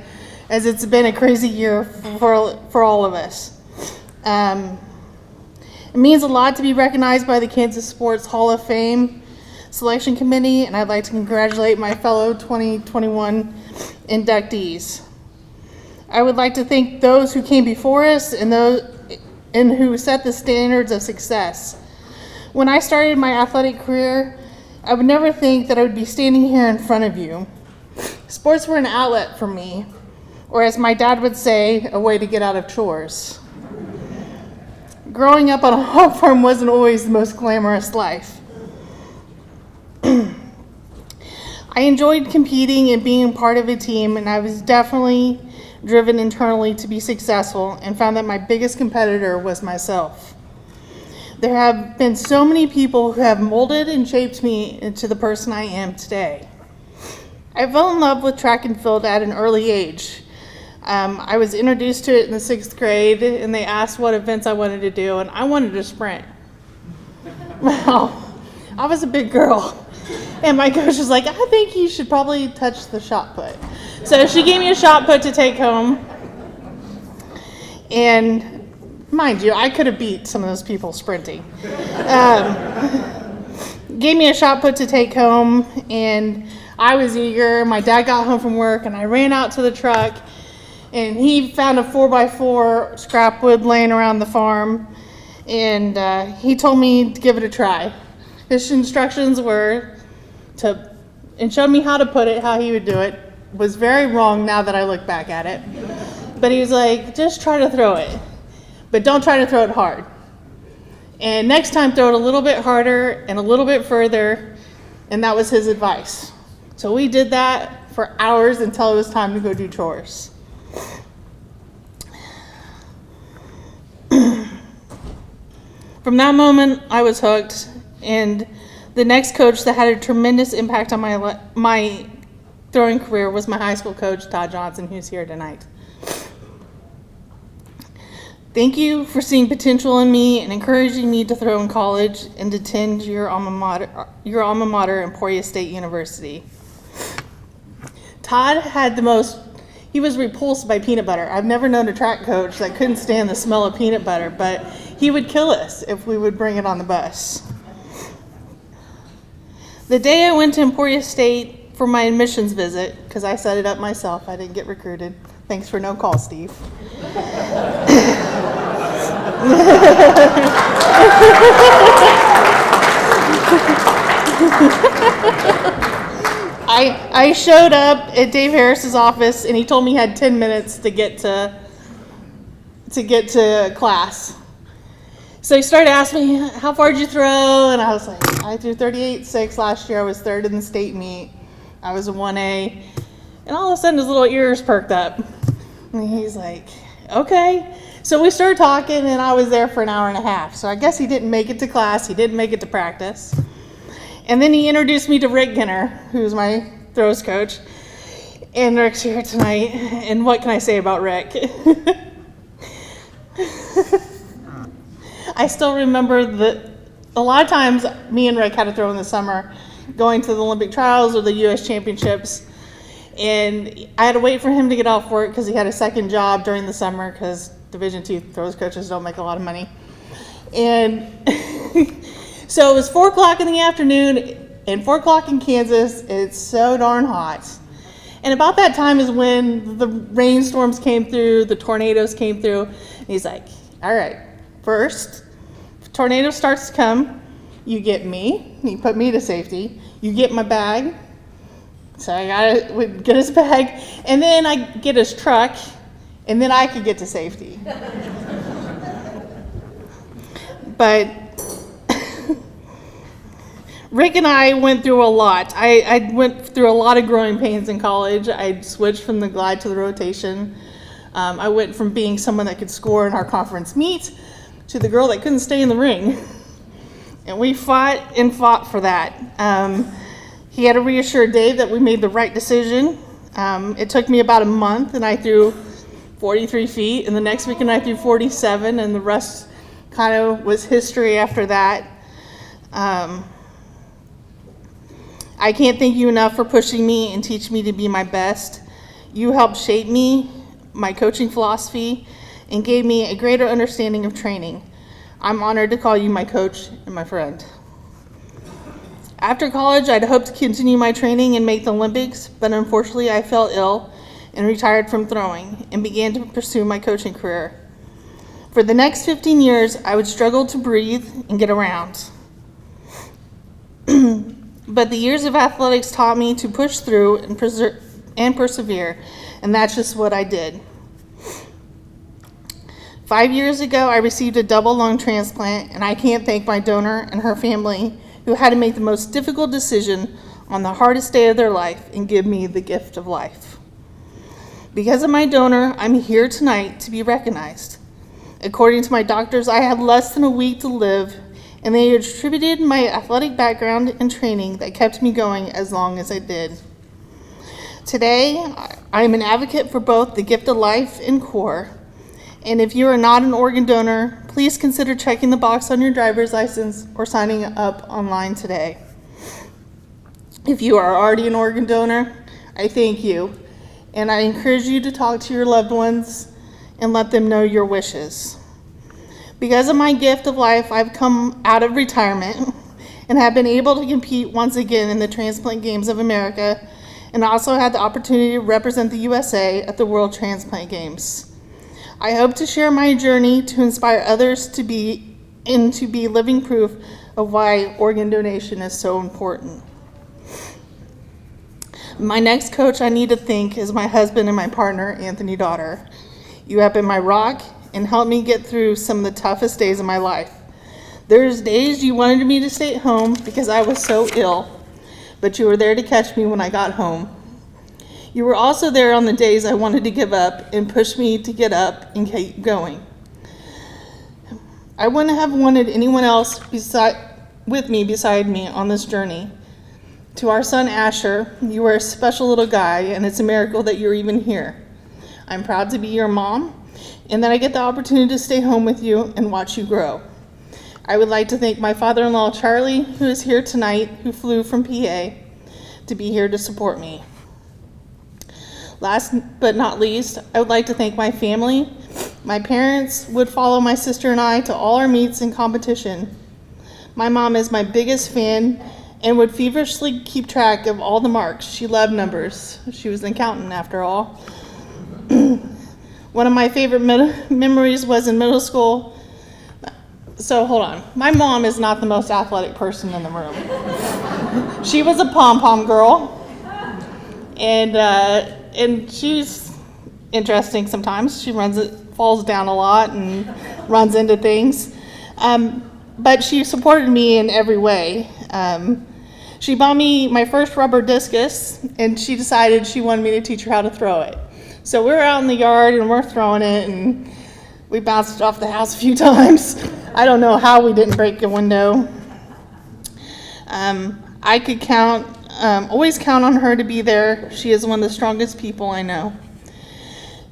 as it's been a crazy year for all of us. It means a lot to be recognized by the Kansas Sports Hall of Fame Selection Committee, and I'd like to congratulate my fellow 2021 inductees. I would like to thank those who came before us and who set the standards of success. When I started my athletic career, I would never think that I would be standing here in front of you. Sports were an outlet for me, or as my dad would say, a way to get out of chores. Growing up on a hog farm wasn't always the most glamorous life. I enjoyed competing and being part of a team, and I was definitely driven internally to be successful and found that my biggest competitor was myself. There have been so many people who have molded and shaped me into the person I am today. I fell in love with track and field at an early age. I was introduced to it in the 6th grade, and they asked what events I wanted to do, and I wanted to sprint. Well, I was a big girl, and my coach was like, I think you should probably touch the shot put. So she gave me a shot put to take home, and mind you, I could have beat some of those people sprinting. Gave me a shot put to take home, and I was eager. My dad got home from work, and I ran out to the truck, and he found a 4x4 scrap wood laying around the farm, and he told me to give it a try. His instructions were and showed me how to put it, how he would do it. Was very wrong now that I look back at it. But he was like, just try to throw it, but don't try to throw it hard. And next time, throw it a little bit harder and a little bit further, and that was his advice. So we did that for hours until it was time to go do chores. From that moment, I was hooked, and the next coach that had a tremendous impact on my throwing career was my high school coach, Todd Johnson, who's here tonight. Thank you for seeing potential in me and encouraging me to throw in college and to attend your alma mater, Emporia State University. Todd he was repulsed by peanut butter. I've never known a track coach that couldn't stand the smell of peanut butter, but he would kill us if we would bring it on the bus. The day I went to Emporia State for my admissions visit, because I set it up myself, I didn't get recruited. Thanks for no call, Steve. I showed up at Dave Harris's office, and he told me he had 10 minutes to get to class. So he started asking me, how far did you throw? And I was like, I threw 38.6 last year. I was 3rd in the state meet. I was a 1A. And all of a sudden his little ears perked up. And he's like, okay. So we started talking, and I was there for an hour and a half. So I guess he didn't make it to class. He didn't make it to practice. And then he introduced me to Rick Ginner, who's my throws coach. And Rick's here tonight. And what can I say about Rick? I still remember that a lot of times me and Rick had to throw in the summer, going to the Olympic trials or the U.S. championships. And I had to wait for him to get off work because he had a second job during the summer because Division II throws coaches don't make a lot of money. And so it was 4 o'clock in the afternoon, and 4 o'clock in Kansas, it's so darn hot. And about that time is when the rainstorms came through, the tornadoes came through, and he's like, all right, first, if tornado starts to come, you get me, you put me to safety, you get my bag, so I would get his bag, and then I get his truck, and then I could get to safety. But Rick and I went through a lot. I went through a lot of growing pains in college. I switched from the glide to the rotation. I went from being someone that could score in our conference meet to the girl that couldn't stay in the ring. And we fought and fought for that. He had to reassure Dave that we made the right decision. It took me about a month, and I threw 43 feet, and the next weekend I threw 47, and the rest kind of was history after that. I can't thank you enough for pushing me and teaching me to be my best. You helped shape me, my coaching philosophy, and gave me a greater understanding of training. I'm honored to call you my coach and my friend. After college, I'd hoped to continue my training and make the Olympics, but unfortunately I fell ill and retired from throwing and began to pursue my coaching career. For the next 15 years, I would struggle to breathe and get around. But the years of athletics taught me to push through and persevere, and that's just what I did. 5 years ago, I received a double lung transplant, and I can't thank my donor and her family who had to make the most difficult decision on the hardest day of their life and give me the gift of life. Because of my donor, I'm here tonight to be recognized. According to my doctors, I had less than a week to live, and they attributed my athletic background and training that kept me going as long as I did. Today, I am an advocate for both the gift of life and core. And if you are not an organ donor, please consider checking the box on your driver's license or signing up online today. If you are already an organ donor, I thank you, and I encourage you to talk to your loved ones and let them know your wishes. Because of my gift of life, I've come out of retirement and have been able to compete once again in the Transplant Games of America, and also had the opportunity to represent the USA at the World Transplant Games. I hope to share my journey to inspire others to be living proof of why organ donation is so important. My next coach I need to thank is my husband and my partner, Anthony Dotterer. You have been my rock and helped me get through some of the toughest days of my life. There's days you wanted me to stay at home because I was so ill, but you were there to catch me when I got home. You were also there on the days I wanted to give up and pushed me to get up and keep going. I wouldn't have wanted anyone else beside me on this journey. To our son Asher, you are a special little guy, and it's a miracle that you're even here. I'm proud to be your mom, and that I get the opportunity to stay home with you and watch you grow. I would like to thank my father-in-law Charlie, who is here tonight, who flew from PA to be here to support me. Last but not least, I would like to thank my family. My parents would follow my sister and I to all our meets and competition. My mom is my biggest fan and would feverishly keep track of all the marks. She loved numbers. She was an accountant after all. One of my favorite memories was in middle school. So hold on. My mom is not the most athletic person in the room. She was a pom-pom girl. And she's interesting sometimes. She falls down a lot and runs into things. But she supported me in every way. She bought me my first rubber discus, and she decided she wanted me to teach her how to throw it. So we're out in the yard and we're throwing it, and we bounced it off the house a few times. I don't know how we didn't break a window. I could always count on her to be there. She is one of the strongest people I know.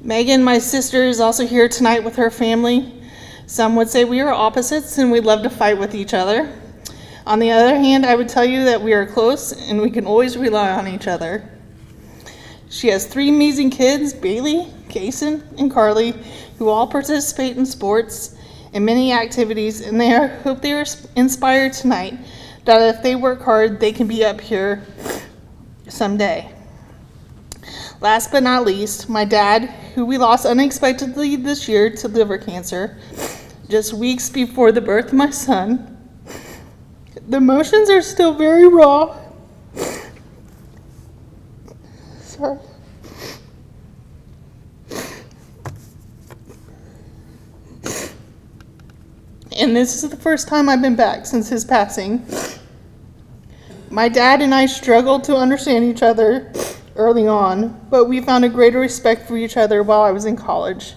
Megan, my sister, is also here tonight with her family. Some would say we are opposites and we love to fight with each other. On the other hand, I would tell you that we are close and we can always rely on each other. She has 3 amazing kids, Bailey, Kason, and Carly, who all participate in sports and many activities, and hope they are inspired tonight that if they work hard, they can be up here someday. Last but not least, my dad, who we lost unexpectedly this year to liver cancer, just weeks before the birth of my son. The emotions are still very raw. Sorry. And this is the first time I've been back since his passing. My dad and I struggled to understand each other early on, but we found a greater respect for each other while I was in college.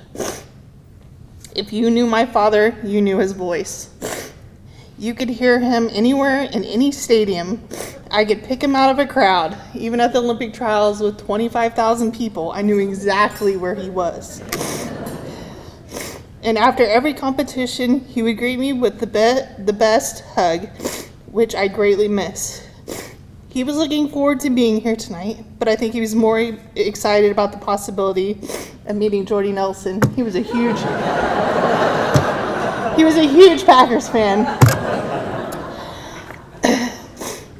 If you knew my father, you knew his voice. You could hear him anywhere in any stadium. I could pick him out of a crowd. Even at the Olympic trials with 25,000 people, I knew exactly where he was. and after every competition, he would greet me with the best hug, which I greatly miss. He was looking forward to being here tonight, but I think he was more excited about the possibility of meeting Jordy Nelson. He was a huge Packers fan.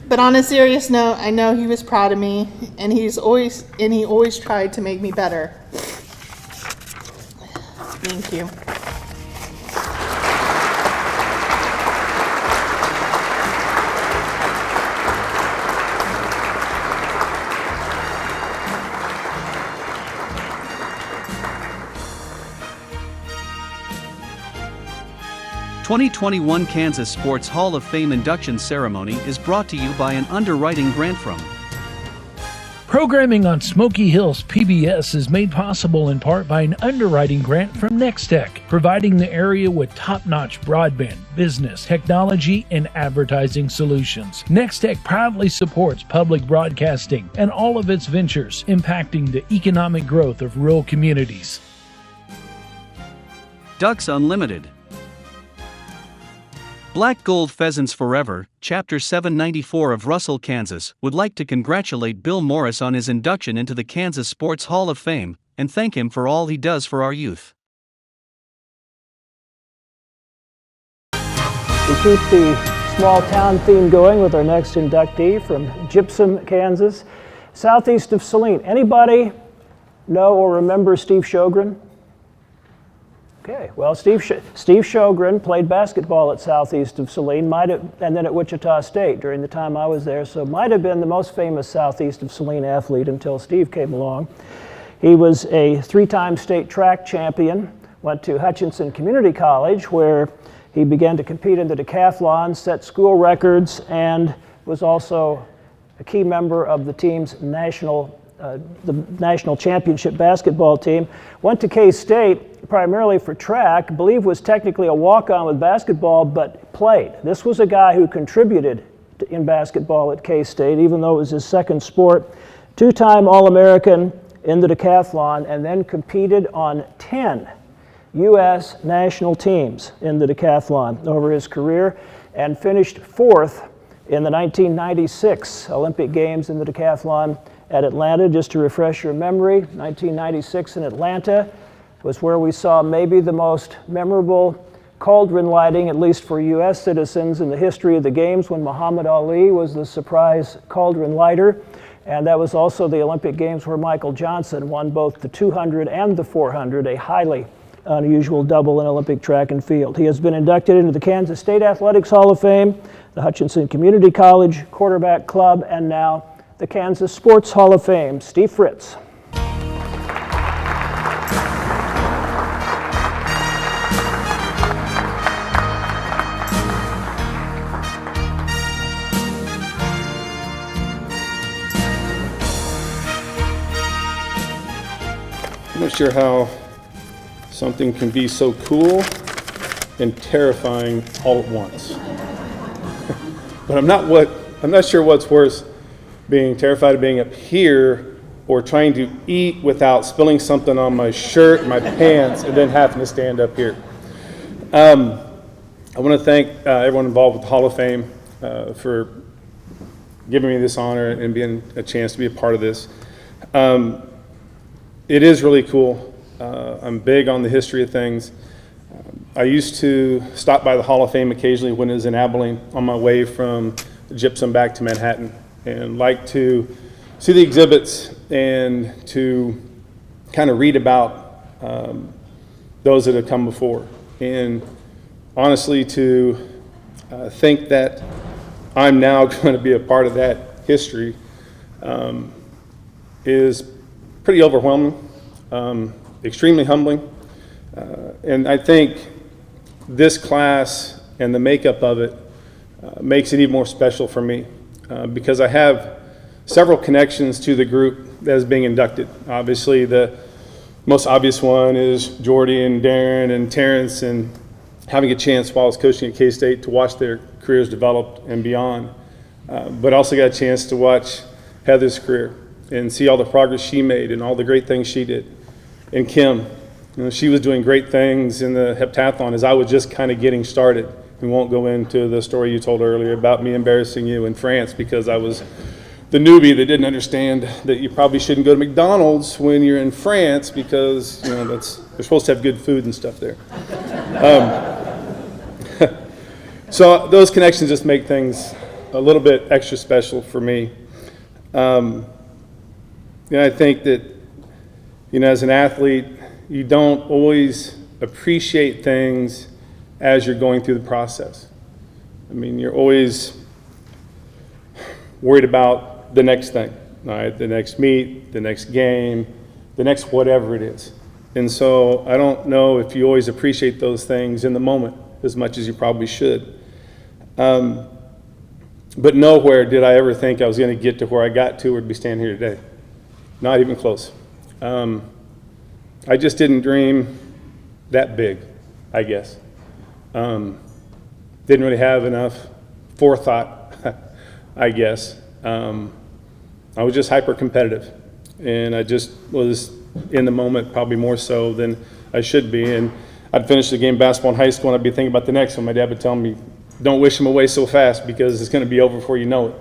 But on a serious note, I know he was proud of me, and he always tried to make me better. Thank you. The 2021 Kansas Sports Hall of Fame Induction Ceremony is brought to you by an underwriting grant from Programming on Smoky Hills PBS is made possible in part by an underwriting grant from Nextech, providing the area with top-notch broadband, business, technology, and advertising solutions. Nextech proudly supports public broadcasting and all of its ventures, impacting the economic growth of rural communities. Ducks Unlimited. Black Gold Pheasants Forever, Chapter 794 of Russell, Kansas, would like to congratulate Bill Morris on his induction into the Kansas Sports Hall of Fame and thank him for all he does for our youth. We keep the small town theme going with our next inductee from Gypsum, Kansas, southeast of Salina. Anybody know or remember Steve Sjogren? Okay, well, Steve Sjogren played basketball at southeast of Salina, and then at Wichita State during the time I was there, so might have been the most famous southeast of Salina athlete until Steve came along. He was a 3-time state track champion, went to Hutchinson Community College, where he began to compete in the decathlon, set school records, and was also a key member of the team's the national championship basketball team. Went to K-State primarily for track, I believe was technically a walk-on with basketball, but played. This was a guy who contributed in basketball at K-State, even though it was his second sport. 2-time All-American in the decathlon, and then competed on 10 U.S. national teams in the decathlon over his career, and finished 4th in the 1996 Olympic Games in the decathlon at Atlanta. Just to refresh your memory, 1996 in Atlanta was where we saw maybe the most memorable cauldron lighting, at least for U.S. citizens, in the history of the Games, when Muhammad Ali was the surprise cauldron lighter. And that was also the Olympic Games where Michael Johnson won both the 200 and the 400, a highly unusual double in Olympic track and field. He has been inducted into the Kansas State Athletics Hall of Fame, the Hutchinson Community College Quarterback Club, and now the Kansas Sports Hall of Fame. Steve Fritz. I'm not sure how something can be so cool and terrifying all at once. But I'm not sure what's worse, being terrified of being up here or trying to eat without spilling something on my shirt, my pants, and then having to stand up here. I want to thank everyone involved with the Hall of Fame for giving me this honor and being a chance to be a part of this. It is really cool. I'm big on the history of things. I used to stop by the Hall of Fame occasionally when it was in Abilene on my way from Gypsum back to Manhattan, and like to see the exhibits and to kind of read about those that have come before. And honestly, to think that I'm now going to be a part of that history is pretty overwhelming, extremely humbling. And I think this class and the makeup of it makes it even more special for me because I have several connections to the group that is being inducted. Obviously, the most obvious one is Jordy and Darren and Terence, and having a chance while I was coaching at K-State to watch their careers develop and beyond. But also got a chance to watch Heather's career and see all the progress she made and all the great things she did. And Kim, You know, she was doing great things in the heptathlon as I was just kind of getting started. We won't go into the story you told earlier about me embarrassing you in France because I was the newbie that didn't understand that you probably shouldn't go to McDonald's when you're in France because, you know, they're supposed to have good food and stuff there. So those connections just make things a little bit extra special for me. You know, I think that, you know, as an athlete, you don't always appreciate things as you're going through the process. I mean, you're always worried about the next thing, all right? The next meet, the next game, the next whatever it is. And so I don't know if you always appreciate those things in the moment as much as you probably should. But nowhere did I ever think I was going to get to where I got to or be standing here today. Not even close. I just didn't dream that big, I guess. Didn't really have enough forethought, I guess. I was just hyper competitive, and I just was in the moment probably more so than I should be. And I'd finish the game of basketball in high school and I'd be thinking about the next one. My dad would tell me, don't wish him away so fast because it's going to be over before you know it.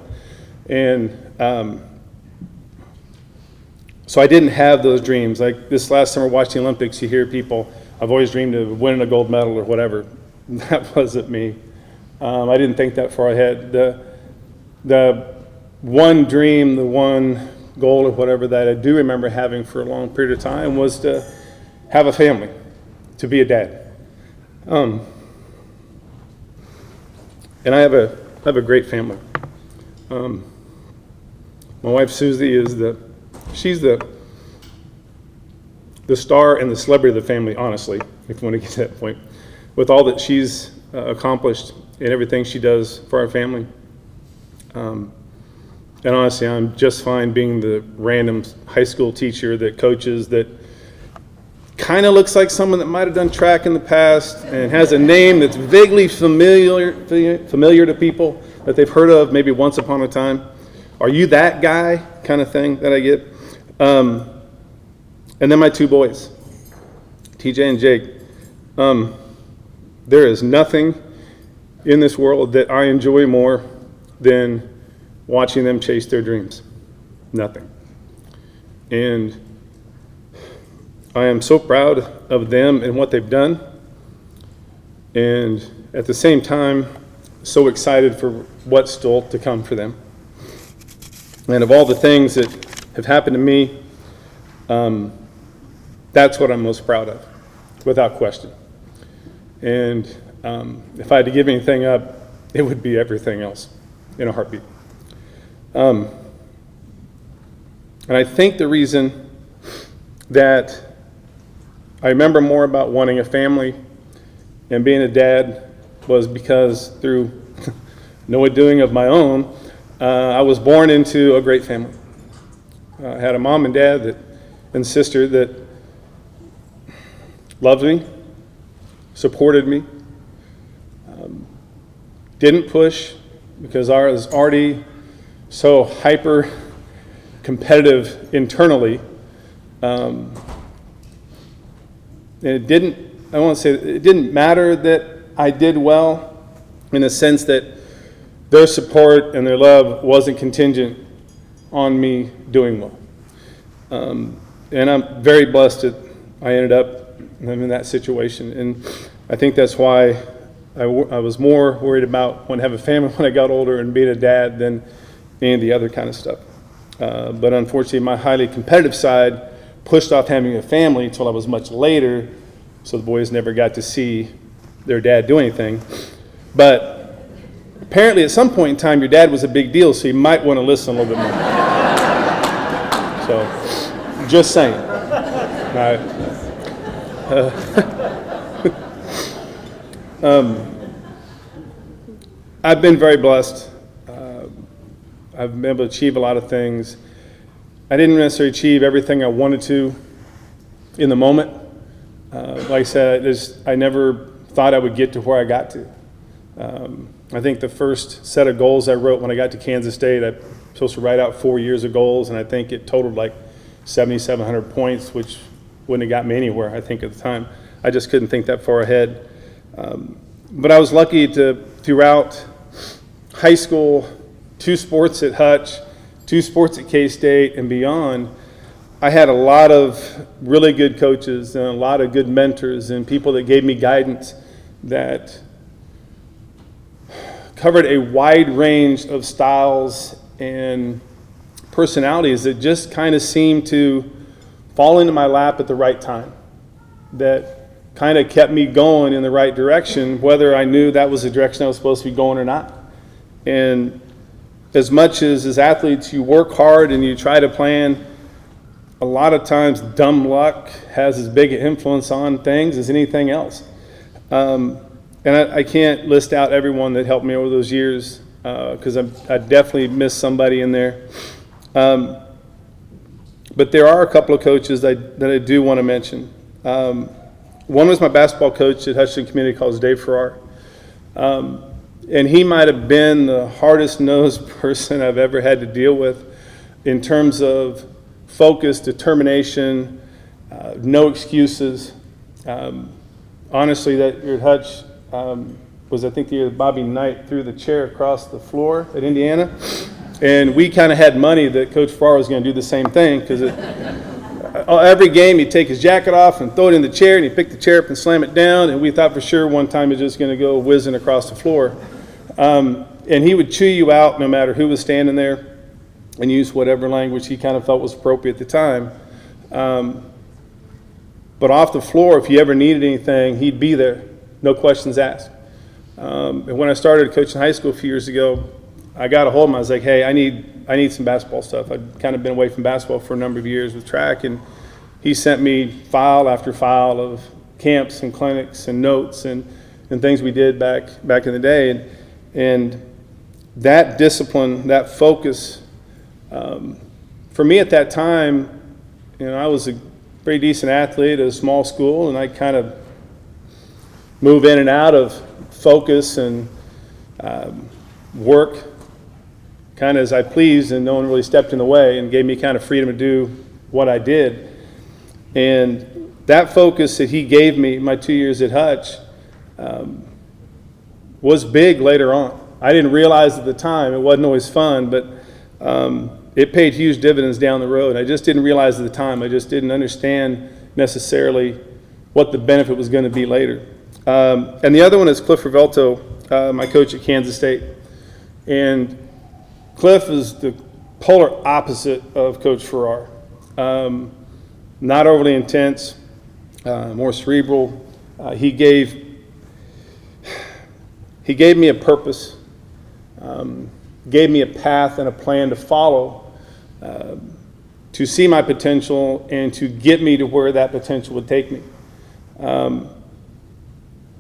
And so I didn't have those dreams. Like this last summer watching the Olympics, you hear people, I've always dreamed of winning a gold medal or whatever. That wasn't me. I didn't think that far ahead. The one dream, the one goal or whatever that I do remember having for a long period of time was to have a family, to be a dad. And I have a great family. My wife Susie is she's the star and the celebrity of the family, honestly, if you want to get to that point. With all that she's accomplished and everything she does for our family. And honestly, I'm just fine being the random high school teacher that coaches that kind of looks like someone that might have done track in the past and has a name that's vaguely familiar to people that they've heard of maybe once upon a time. Are you that guy kind of thing that I get? And then my two boys, TJ and Jake. There is nothing in this world that I enjoy more than watching them chase their dreams. Nothing. And I am so proud of them and what they've done. And at the same time, so excited for what's still to come for them. And of all the things that have happened to me, that's what I'm most proud of, without question. And if I had to give anything up, it would be everything else in a heartbeat. And I think the reason that I remember more about wanting a family and being a dad was because through no doing of my own, I was born into a great family. I had a mom and dad and sister that loved me, supported me, didn't push because I was already so hyper competitive internally. And it didn't matter that I did well in the sense that their support and their love wasn't contingent on me doing well. And I'm very blessed that I ended up in that situation. And I think that's why I was more worried about wanting to have a family when I got older and being a dad than any of the other kind of stuff. But unfortunately, my highly competitive side pushed off having a family until I was much later, so the boys never got to see their dad do anything. But apparently at some point in time, your dad was a big deal, so you might want to listen a little bit more. So, just saying. All right. I've been very blessed. I've been able to achieve a lot of things. I didn't necessarily achieve everything I wanted to in the moment. Like I said, I never thought I would get to where I got to. I think the first set of goals I wrote when I got to Kansas State, I was supposed to write out 4 years of goals, and I think it totaled like 7,700 points, which wouldn't have got me anywhere, I think, at the time. I just couldn't think that far ahead. But I was lucky to, throughout high school, 2 sports at Hutch, 2 sports at K-State and beyond, I had a lot of really good coaches and a lot of good mentors and people that gave me guidance that covered a wide range of styles and personalities that just kind of seemed to fall into my lap at the right time, that kind of kept me going in the right direction, whether I knew that was the direction I was supposed to be going or not. And as much as athletes, you work hard and you try to plan, a lot of times dumb luck has as big an influence on things as anything else. And I can't list out everyone that helped me over those years, because I definitely missed somebody in there. But there are a couple of coaches that I do want to mention. One was my basketball coach at Hutchinson Community College, Dave Farrar. And he might have been the hardest-nosed person I've ever had to deal with in terms of focus, determination, no excuses. Honestly, that year at Hutch was, I think, the year that Bobby Knight threw the chair across the floor at Indiana. And we kind of had money that Coach Farrar was going to do the same thing, because every game he'd take his jacket off and throw it in the chair, and he'd pick the chair up and slam it down, and we thought for sure one time he was just going to go whizzing across the floor. And he would chew you out no matter who was standing there and use whatever language he kind of felt was appropriate at the time. But off the floor, if you ever needed anything, he'd be there, no questions asked. And when I started coaching high school a few years ago, I got a hold of him. I was like, hey, I need some basketball stuff. I'd kind of been away from basketball for a number of years with track, and he sent me file after file of camps and clinics and notes and things we did back in the day. And that discipline, that focus, for me at that time, I was a pretty decent athlete at a small school, and I kind of move in and out of focus and work kind of as I pleased, and no one really stepped in the way and gave me kind of freedom to do what I did. And that focus that he gave me my 2 years at Hutch was big later on. I didn't realize at the time, it wasn't always fun, but it paid huge dividends down the road. I just didn't realize at the time. I just didn't understand necessarily what the benefit was going to be later. And the other one is Cliff Rivelto, my coach at Kansas State. And Cliff is the polar opposite of Coach Farrar. Not overly intense, more cerebral. He gave me a purpose, gave me a path and a plan to follow, to see my potential and to get me to where that potential would take me.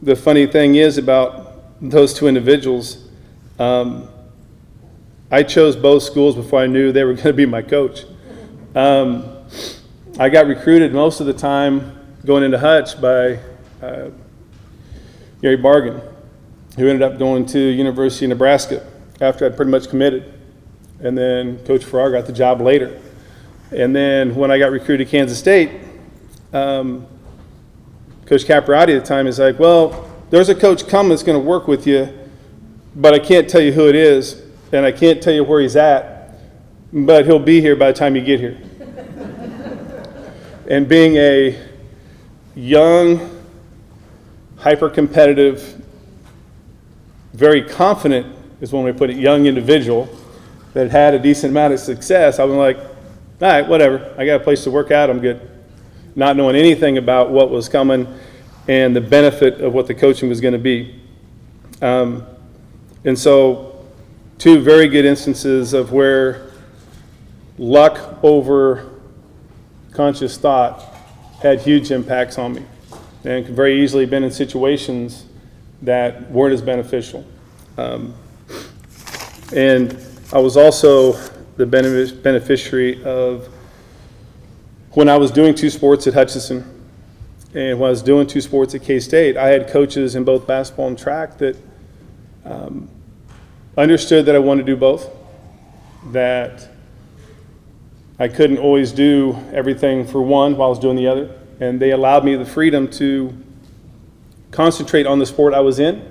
The funny thing is about those two individuals, I chose both schools before I knew they were going to be my coach. I got recruited most of the time going into Hutch by Gary Bargan, who ended up going to University of Nebraska after I'd pretty much committed. And then Coach Farrar got the job later. And then when I got recruited to Kansas State, Coach Capriotti at the time is like, well, there's a coach coming that's going to work with you, but I can't tell you who it is, and I can't tell you where he's at, but he'll be here by the time you get here. And being a young, hyper-competitive, very confident, is one way to put it, young individual that had a decent amount of success, I was like, all right, whatever. I got a place to work out. I'm good. Not knowing anything about what was coming and the benefit of what the coaching was going to be. And so 2 very good instances of where luck over conscious thought had huge impacts on me, and could very easily have been in situations that weren't as beneficial. And I was also the beneficiary of, when I was doing 2 sports at Hutchinson and when I was doing 2 sports at K-State, I had coaches in both basketball and track that understood that I wanted to do both, that I couldn't always do everything for one while I was doing the other, and they allowed me the freedom to concentrate on the sport I was in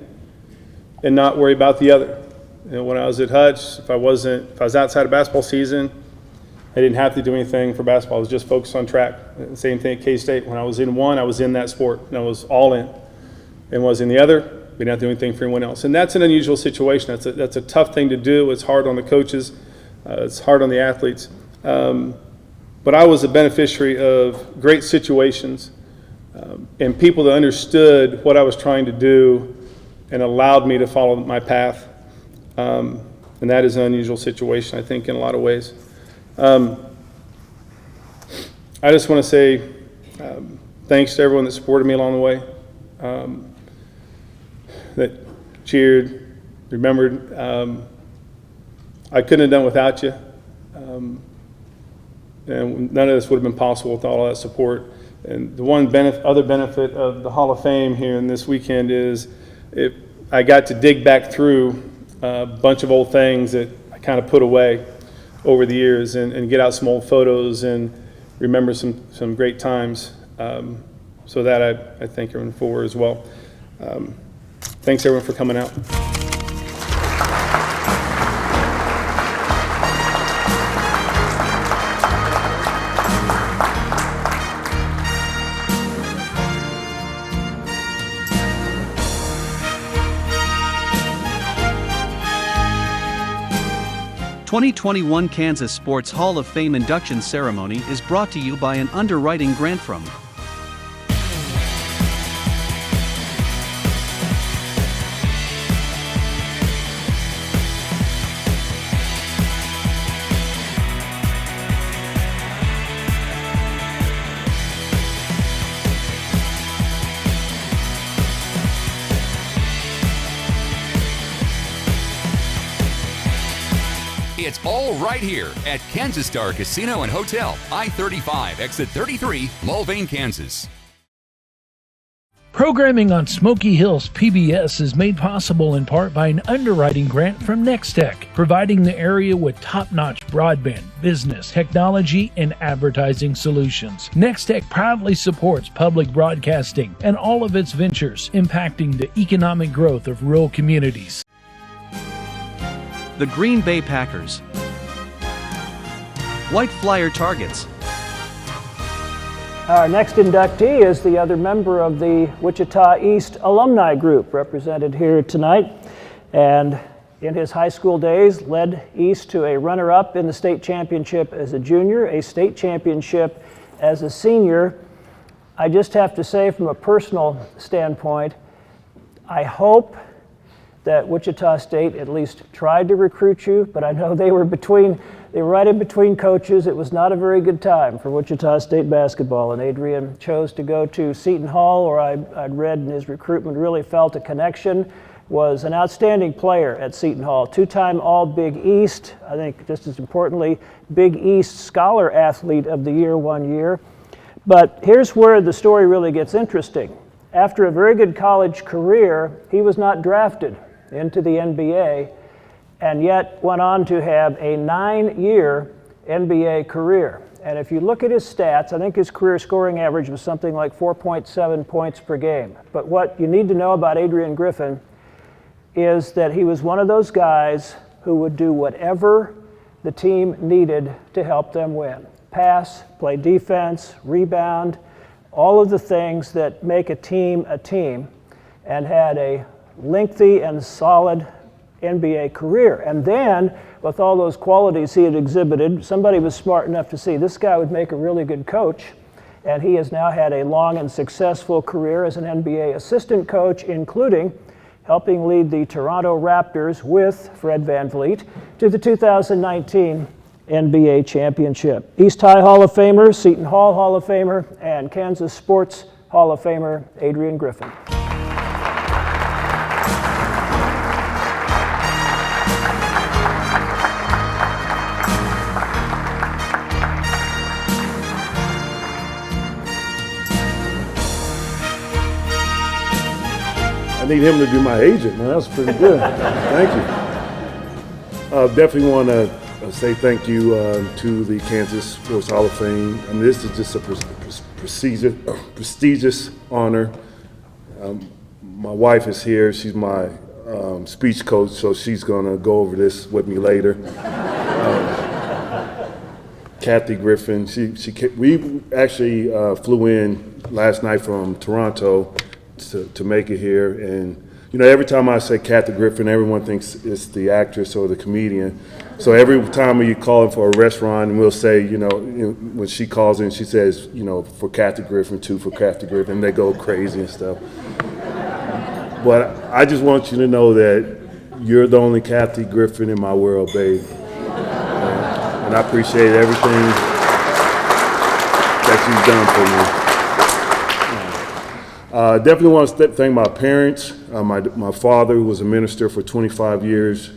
and not worry about the other. You know, when I was at Hutch, if I was outside of basketball season, I didn't have to do anything for basketball. I was just focused on track. Same thing at K-State. When I was in one, I was in that sport, and I was all in. And was in the other, we didn't have to do anything for anyone else. And that's an unusual situation. That's a tough thing to do. It's hard on the coaches. It's hard on the athletes. But I was a beneficiary of great situations and people that understood what I was trying to do and allowed me to follow my path. And that is an unusual situation, I think, in a lot of ways. I just want to say thanks to everyone that supported me along the way, that cheered, remembered. I couldn't have done without you. And none of this would have been possible without all that support. And the one other benefit of the Hall of Fame here in this weekend is I got to dig back through a bunch of old things that I kind of put away over the years and get out some old photos and remember some great times. So that I thank everyone for as well. Thanks everyone for coming out. The 2021 Kansas Sports Hall of Fame Induction Ceremony is brought to you by an underwriting grant from It's all right here at Kansas Star Casino and Hotel, I-35, exit 33, Mulvane, Kansas. Programming on Smoky Hills PBS is made possible in part by an underwriting grant from Nextech, providing the area with top-notch broadband, business, technology, and advertising solutions. Nextech proudly supports public broadcasting and all of its ventures, impacting the economic growth of rural communities. the Green Bay Packers, White Flyer Targets. Our next inductee is the other member of the Wichita East alumni group represented here tonight, and in his high school days led East to a runner-up in the state championship as a junior, a state championship as a senior. I just have to say, from a personal standpoint, I hope that Wichita State at least tried to recruit you, but I know they were right in between coaches. It was not a very good time for Wichita State basketball, and Adrian chose to go to Seton Hall, where I'd read in his recruitment really felt a connection, was an outstanding player at Seton Hall, two-time All-Big East, I think just as importantly, Big East Scholar Athlete of the Year one year. But here's where the story really gets interesting. After a very good college career, he was not drafted into the NBA, and yet went on to have a 9-year NBA career. And if you look at his stats, I think his career scoring average was something like 4.7 points per game. But what you need to know about Adrian Griffin is that he was one of those guys who would do whatever the team needed to help them win. Pass, play defense, rebound, all of the things that make a team, and had a lengthy and solid NBA career. And then, with all those qualities he had exhibited, somebody was smart enough to see this guy would make a really good coach, and he has now had a long and successful career as an NBA assistant coach, including helping lead the Toronto Raptors with Fred VanVleet to the 2019 NBA championship. East High Hall of Famer, Seton Hall Hall of Famer, and Kansas Sports Hall of Famer, Adrian Griffin. I need him to be my agent, man. That's pretty good. Thank you. Definitely want to say thank you to the Kansas Sports Hall of Fame. I mean, this is just a prestigious honor. My wife is here. She's my speech coach, so she's going to go over this with me later. Kathy Griffin. We actually flew in last night from Toronto to make it here, and you know, every time I say Kathy Griffin, everyone thinks it's the actress or the comedian. So every time you call in for a restaurant, and we'll say, you know, when she calls in, she says, you know, for Kathy Griffin, 2 for Kathy Griffin. They go crazy and stuff. But I just want you to know that you're the only Kathy Griffin in my world, babe. And I appreciate everything that you've done for me. Definitely want to thank my parents. My father, who was a minister for 25 years,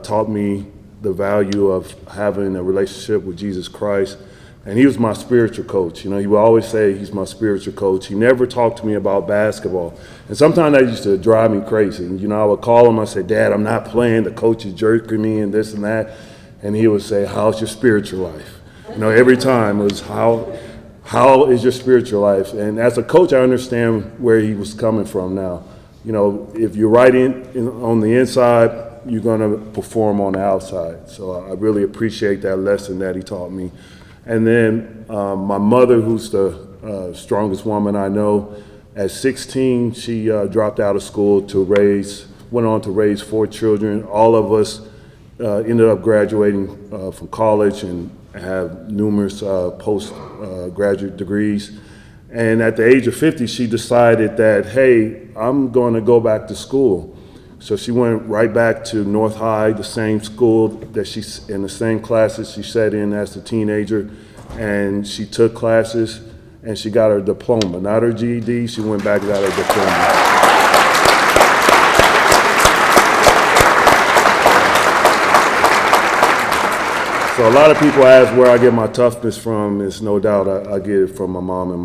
taught me the value of having a relationship with Jesus Christ. And he was my spiritual coach. You know, he would always say he's my spiritual coach. He never talked to me about basketball. And sometimes that used to drive me crazy. You know, I would call him, I'd say, Dad, I'm not playing. The coach is jerking me and this and that. And he would say, how's your spiritual life? You know, every time it was, how is your spiritual life? And as a coach, I understand where he was coming from now. You know, if you're right on the inside, you're going to perform on the outside. So I really appreciate that lesson that he taught me. And then my mother, who's the strongest woman I know, at 16, she dropped out of school went on to raise 4 children. All of us ended up graduating from college and have numerous postgraduate degrees. And at the age of 50, she decided that, hey, I'm going to go back to school. So she went right back to North High, the same school that she's in, the same classes she sat in as a teenager. And she took classes and she got her diploma, not her GED. She went back and got her diploma. So a lot of people ask where I get my toughness from. It's no doubt I get it from my mom and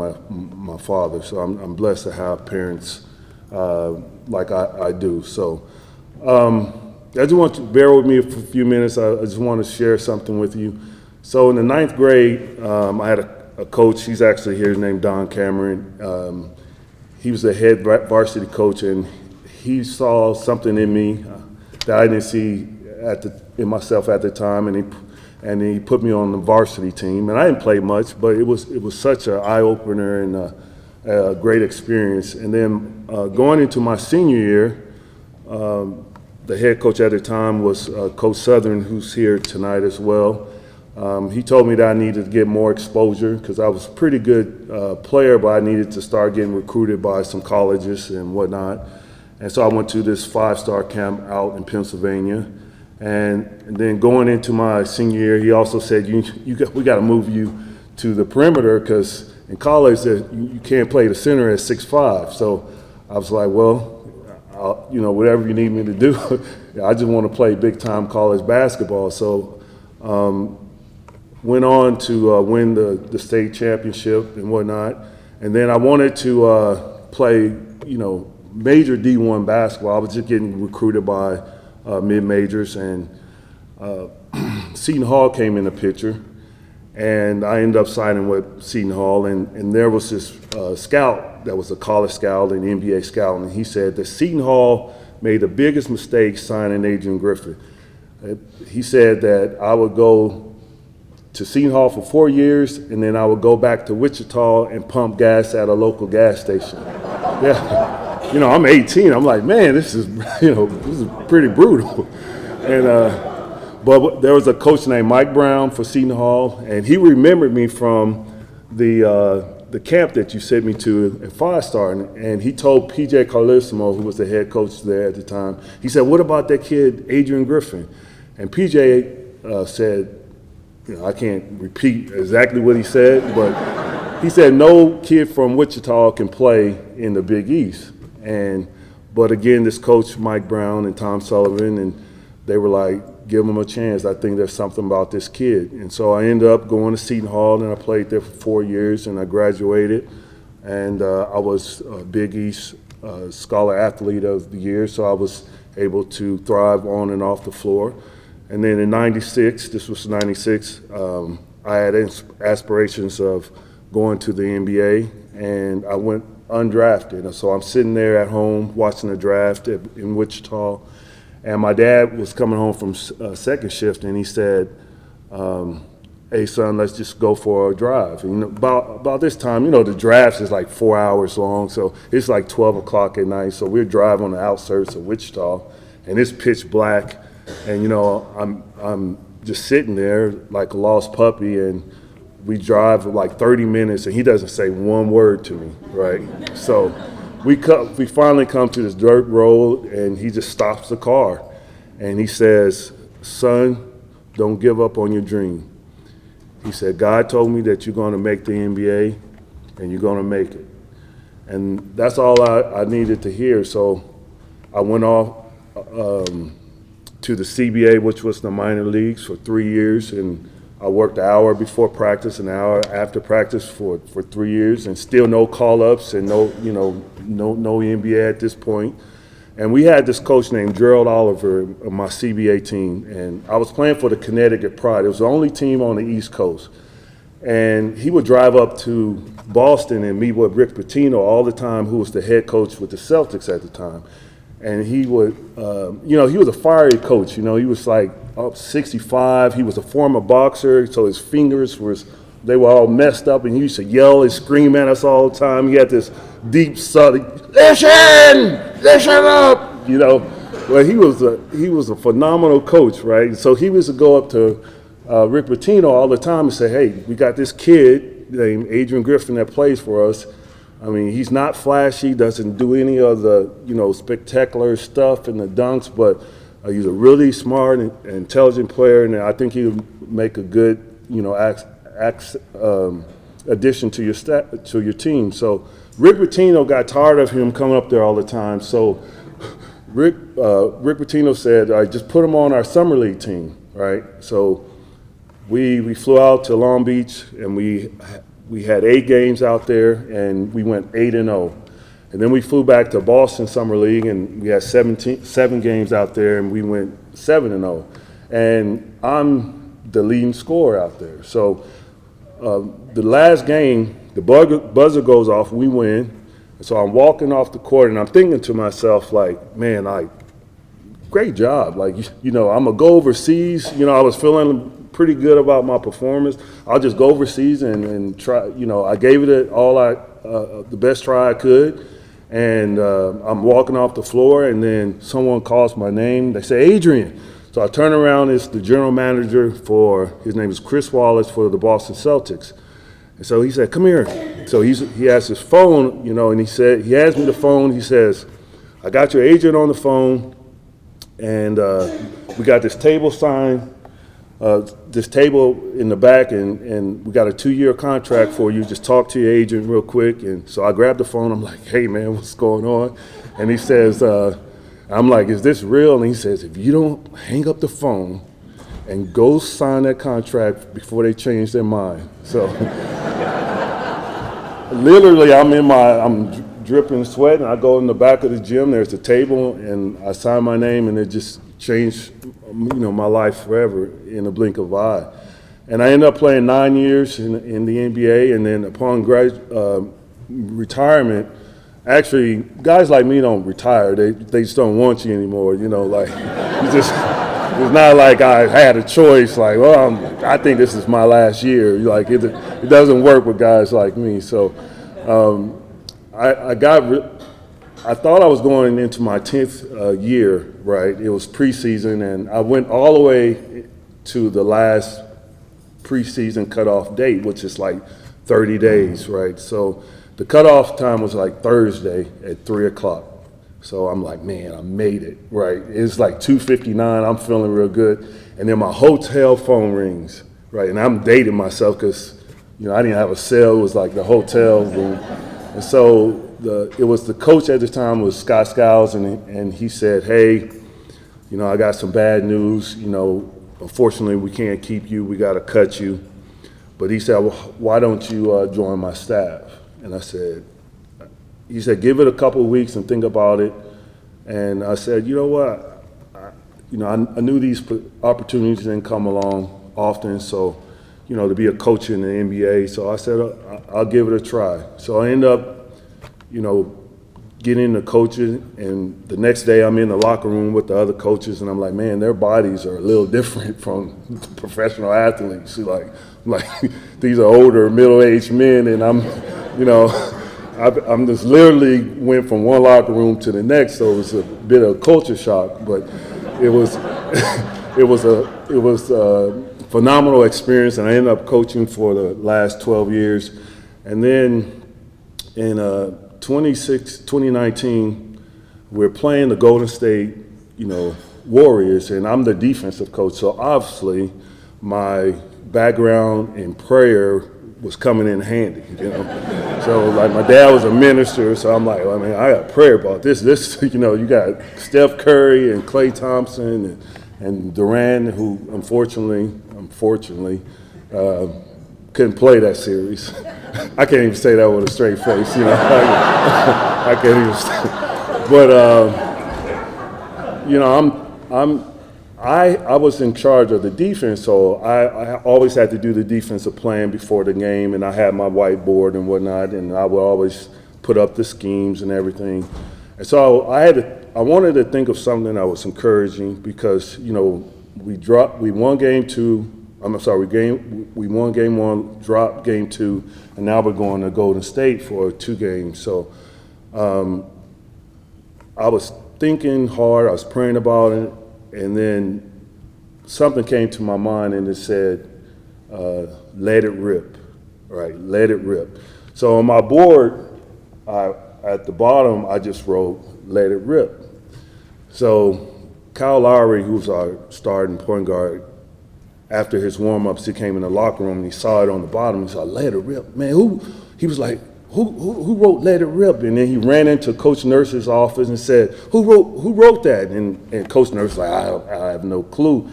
my father. So I'm blessed to have parents like I do. So I just want you to bear with me for a few minutes. I just want to share something with you. So in the 9th grade, I had a coach. He's actually here. His name Don Cameron. He was the head varsity coach, and he saw something in me that I didn't see in myself at the time, and he put me on the varsity team. And I didn't play much, but it was such an eye-opener and a great experience. And then going into my senior year, the head coach at the time was Coach Southern, who's here tonight as well. He told me that I needed to get more exposure because I was a pretty good player, but I needed to start getting recruited by some colleges and whatnot. And so I went to this 5-star camp out in Pennsylvania. And then going into my senior year, he also said, we got to move you to the perimeter because in college you can't play the center at 6'5". So I was like, well, whatever you need me to do. I just want to play big-time college basketball. So went on to win the state championship and whatnot. And then I wanted to play, major D1 basketball. I was just getting recruited by mid-majors, and Seton Hall came in the picture, and I ended up signing with Seton Hall, and there was this scout that was a college scout and NBA scout, and he said that Seton Hall made the biggest mistake signing ADRIAN GRIFFIN. He said that I would go to Seton Hall for 4 years, and then I would go back to Wichita and pump gas at a local gas station. Yeah. I'm 18. I'm like, man, this is pretty brutal. And but there was a coach named Mike Brown for Seton Hall, and he remembered me from the camp that you sent me to at 5-star, and he told PJ Carlissimo, who was the head coach there at the time, he said, what about that kid, ADRIAN GRIFFIN? And PJ said, I can't repeat exactly what he said, but he said no kid from Wichita can play in the Big East. But again, this coach, Mike Brown and Tom Sullivan, and they were like, give him a chance. I think there's something about this kid. And so I ended up going to Seton Hall, and I played there for 4 years, and I graduated. And I was a Big East Scholar Athlete of the Year, so I was able to thrive on and off the floor. And then in '96, this was '96, I had aspirations of going to the NBA, and I went undrafted. And so I'm sitting there at home watching the draft in Wichita, and my dad was coming home from second shift, and he said, hey son, let's just go for a drive. And, about this time, the draft is like 4 hours long, so it's like 12 o'clock at night. So we're driving on the outskirts of Wichita, and it's pitch black, and I'm just sitting there like a lost puppy, and we drive for like 30 minutes, and he doesn't say one word to me, right? So we finally come to this dirt road, and he just stops the car, and he says, son, don't give up on your dream. He said, God told me that you're going to make the NBA, and you're going to make it. And that's all I needed to hear. So I went off to the CBA, which was the minor leagues, for 3 years. And I worked an hour before practice, an hour after practice for 3 years, and still no call-ups and no NBA at this point. And we had this coach named Gerald Oliver on my CBA team, and I was playing for the Connecticut Pride. It was the only team on the East Coast. And he would drive up to Boston and meet with Rick Pitino all the time, who was the head coach with the Celtics at the time. And he would, he was a fiery coach. He was like up 65. He was a former boxer, so his fingers they were all messed up, and he used to yell and scream at us all the time. He had this deep southern, listen up, Well, he was a phenomenal coach, right? So he was to go up to Rick Pitino all the time and say, hey, we got this kid named ADRIAN GRIFFIN that plays for us. I mean, he's not flashy, doesn't do any of the, spectacular stuff and the dunks, but he's a really smart and intelligent player, and I think he'll make a good, addition to your team. So Rick Pitino got tired of him coming up there all the time. So Rick Pitino said, all right, just put him on our summer league team, right? So we flew out to Long Beach, and we had 8 games out there, and we went 8-0. And then we flew back to Boston Summer League, and we had 7 games out there, and we went 7-0. And I'm the leading scorer out there. So the last game, the buzzer goes off, we win. And so I'm walking off the court, and I'm thinking to myself, like, man, great job. Like, I'm going to go overseas. I was feeling pretty good about my performance. I'll just go overseas and try. I gave it all the best try I could. And I'm walking off the floor, and then someone calls my name. They say, Adrian. So I turn around, it's the general manager his name is Chris Wallace for the Boston Celtics. And so he said, come here. So he has his phone, and he hands me the phone. He says, I got your agent on the phone, and we got this table signed, this table in the back, and we got a 2-year contract for you. Just talk to your agent real quick. And so I grabbed the phone. I'm like, hey, man, what's going on? And he says, I'm like, is this real? And he says, if you don't hang up the phone and go sign that contract before they change their mind. So literally, I'm dripping sweat, and I go in the back of the gym. There's a table, and I sign my name, and it just changed, my life forever in a blink of an eye. And I ended up playing 9 years in the NBA, and then upon retirement, actually, guys like me don't retire. They just don't want you anymore. It's not like I had a choice. Like, well, I think this is my last year. It doesn't work with guys like me. So, I thought I was going into my 10th year. Right, it was preseason, and I went all the way to the last preseason cutoff date, which is like 30 days. Right, so the cutoff time was like Thursday at 3 o'clock. So I'm like, man, I made it, right? It's like 2:59, I'm feeling real good. And then my hotel phone rings, right? And I'm dating myself because, I didn't have a cell, it was like the hotel room. And so it was the coach at the time was Scott Skiles, and he said, hey, I got some bad news. Unfortunately, we can't keep you, we got to cut you. But he said, well, why don't you join my staff? And he said, give it a couple of weeks and think about it. And I said, you know what? I knew these opportunities didn't come along often. So, to be a coach in the NBA. So I said, I'll give it a try. So I ended up, getting into coaching, and the next day I'm in the locker room with the other coaches, and I'm like, man, their bodies are a little different from professional athletes. Like these are older, middle-aged men, and I'm just literally went from one locker room to the next, so it was a bit of a culture shock, but it was a phenomenal experience, and I ended up coaching for the last 12 years. And then in 2019, we're playing the Golden State, Warriors, and I'm the defensive coach, so obviously my background in prayer was coming in handy, So like my dad was a minister, so I'm like, I got prayer about this, you got Steph Curry and Klay Thompson and DARREN, who unfortunately, couldn't play that series. I can't even say that with a straight face, I can't even say, but I was in charge of the defense, so I always had to do the defensive plan before the game, and I had my whiteboard and whatnot, and I would always put up the schemes and everything. And so I wanted to think of something that was encouraging because, we won game one, dropped game two, and now we're going to Golden State for 2 games. So I was thinking hard, I was praying about it, and then something came to my mind and it said, let it rip, right? Let it rip. So on my board, at the bottom, I just wrote, let it rip. So Kyle Lowry, who's our starting point guard, after his warm-ups, he came in the locker room and he saw it on the bottom. He said, let it rip. Man, he was like, who wrote let it rip? And then he ran into Coach Nurse's office and said, who wrote that? And Coach Nurse was like, I have no clue.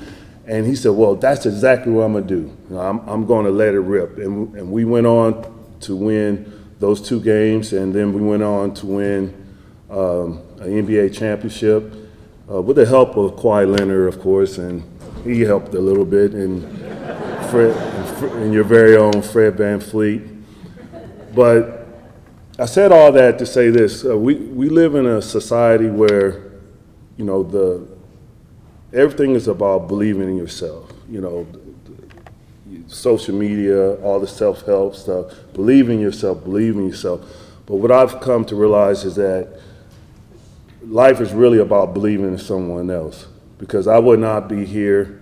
And he said, well, that's exactly what I'm gonna do. I'm gonna let it rip. And we went on to win those 2 games, and then we went on to win an NBA championship with the help of Kawhi Leonard, of course, and he helped a little bit, and Fred, and your very own Fred VanVleet. But I said all that to say this: we live in a society where, everything is about believing in yourself. Social media, all the self-help stuff. Believe in yourself. But what I've come to realize is that life is really about believing in someone else. Because I would not be here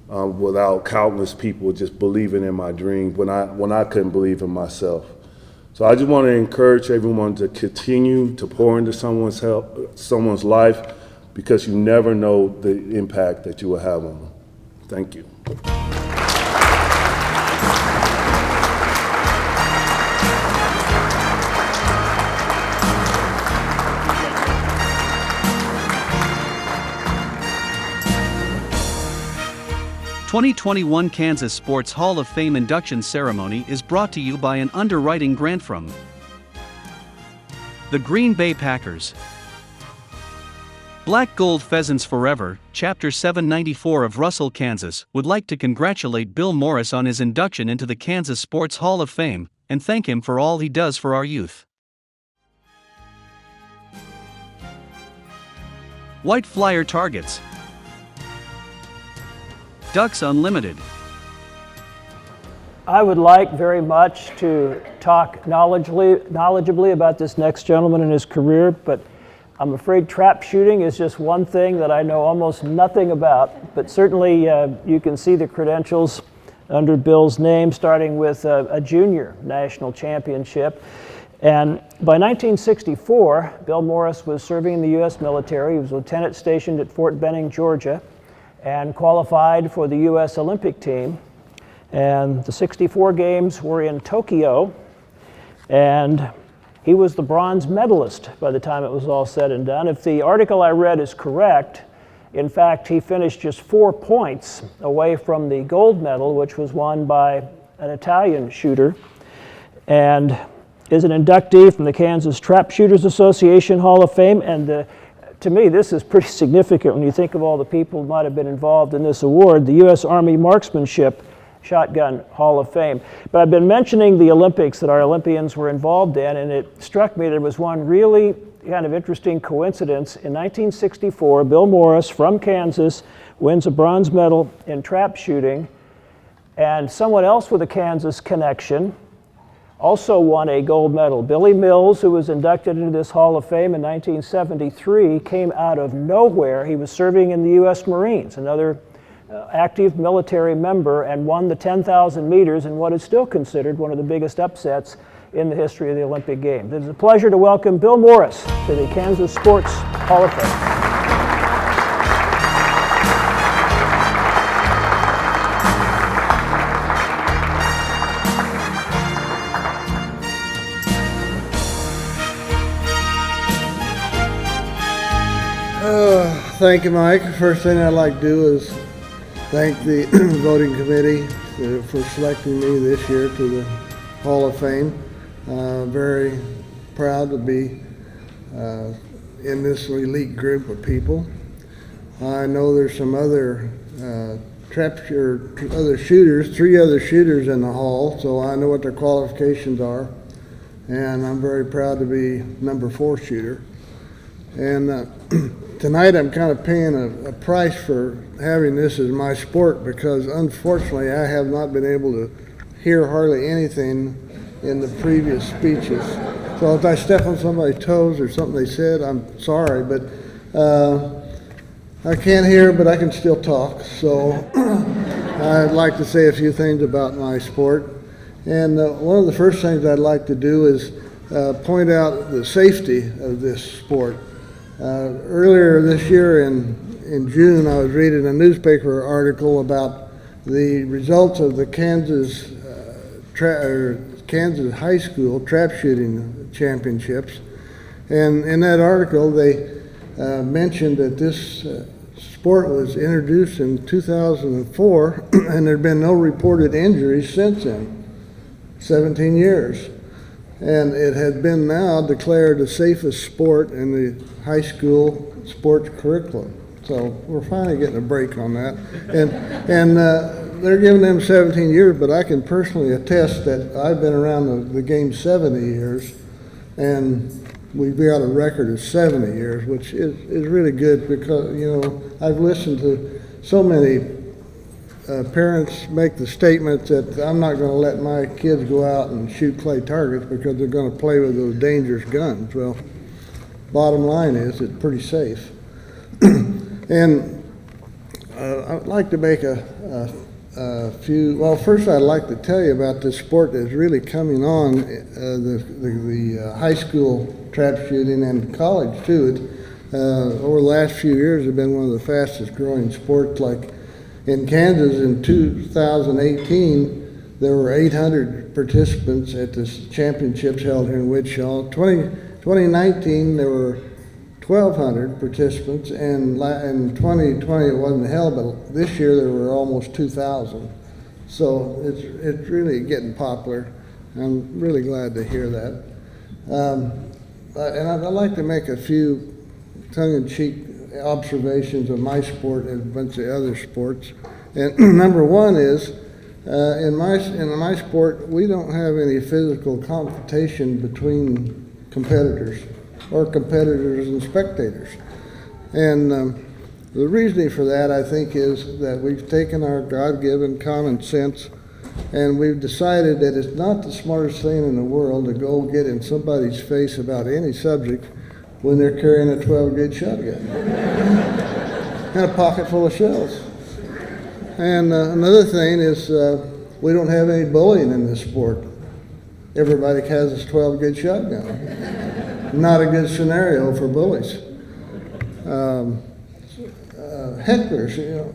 without countless people just believing in my dream when I couldn't believe in myself. So I just want to encourage everyone to continue to pour into someone's life, because you never know the impact that you will have on them. Thank you. The 2021 Kansas Sports Hall of Fame Induction Ceremony is brought to you by an underwriting grant from the Green Bay Packers. Black Gold Pheasants Forever, Chapter 794 of Russell, Kansas, would like to congratulate Bill Morris on his induction into the Kansas Sports Hall of Fame and thank him for all he does for our youth. White Flyer Targets. Ducks Unlimited. I would like very much to talk knowledgeably about this next gentleman and his career, but I'm afraid trap shooting is just one thing that I know almost nothing about. But certainly you can see the credentials under Bill's name, starting with a junior national championship. And by 1964, Bill Morris was serving in the U.S. military. He was a lieutenant stationed at Fort Benning, Georgia, and qualified for the U.S. Olympic team. And the 64 games were in Tokyo, and he was the bronze medalist by the time it was all said and done. If the article I read is correct, in fact, he finished just 4 points away from the gold medal, which was won by an Italian shooter, and is an inductee from the Kansas Trap Shooters Association Hall of Fame. And to me, this is pretty significant when you think of all the people who might have been involved in this award. The U.S. Army Marksmanship Shotgun Hall of Fame. But I've been mentioning the Olympics that our Olympians were involved in, and it struck me there was one really kind of interesting coincidence. In 1964, Bill Morris from Kansas wins a bronze medal in trap shooting, and someone else with a Kansas connection also won a gold medal. Billy Mills, who was inducted into this Hall of Fame in 1973, came out of nowhere. He was serving in the U.S. Marines, another active military member, and won the 10,000 meters in what is still considered one of the biggest upsets in the history of the Olympic Games. It is a pleasure to welcome Bill Morris to the Kansas Sports Hall of Fame. Thank you, Mike. First thing I'd like to do is thank the voting committee for selecting me this year to the Hall of Fame. Very proud to be in this elite group of people. I know there's some other other shooters, 3 other shooters in the hall, so I know what their qualifications are, and I'm very proud to be number 4 shooter. And tonight I'm kind of paying a price for having this as my sport, because unfortunately I have not been able to hear hardly anything in the previous speeches. So if I step on somebody's toes or something they said, I'm sorry, but I can't hear, but I can still talk. So I'd like to say a few things about my sport. And one of the first things I'd like to do is point out the safety of this sport. Earlier this year in June, I was reading a newspaper article about the results of the Kansas high school trap shooting championships. And in that article, they mentioned that this sport was introduced in 2004, and there had been no reported injuries since then, 17 years. And it had been now declared the safest sport in the high school sports curriculum. So we're finally getting a break on that. And they're giving them 17 years, but I can personally attest that I've been around the game 70 years, and we've got a record of 70 years, which is really good, because, you know, I've listened to so many parents make the statement that I'm not going to let my kids go out and shoot clay targets because they're going to play with those dangerous guns. Well, bottom line is it's pretty safe. And I'd like to make a few, well, first I'd like to tell you about this sport that's really coming on, the high school trap shooting and college too. Over the last few years have been one of the fastest growing sports. Like in Kansas in 2018, there were 800 participants at the championships held here in Wichita. 2019, there were 1,200 participants, and in 2020 it wasn't held, but this year there were almost 2,000. So it's really getting popular. I'm really glad to hear that. And I'd like to make a few tongue-in-cheek observations of my sport and a bunch of other sports. And number one is, in my sport, we don't have any physical confrontation between competitors or competitors and spectators. And the reasoning for that, I think, is that we've taken our God-given common sense and we've decided that it's not the smartest thing in the world to go get in somebody's face about any subject when they're carrying a 12-gauge shotgun and a pocket full of shells. And another thing is we don't have any bullying in this sport. Everybody has this 12-gauge shotgun. Not a good scenario for bullies. Hecklers, you know,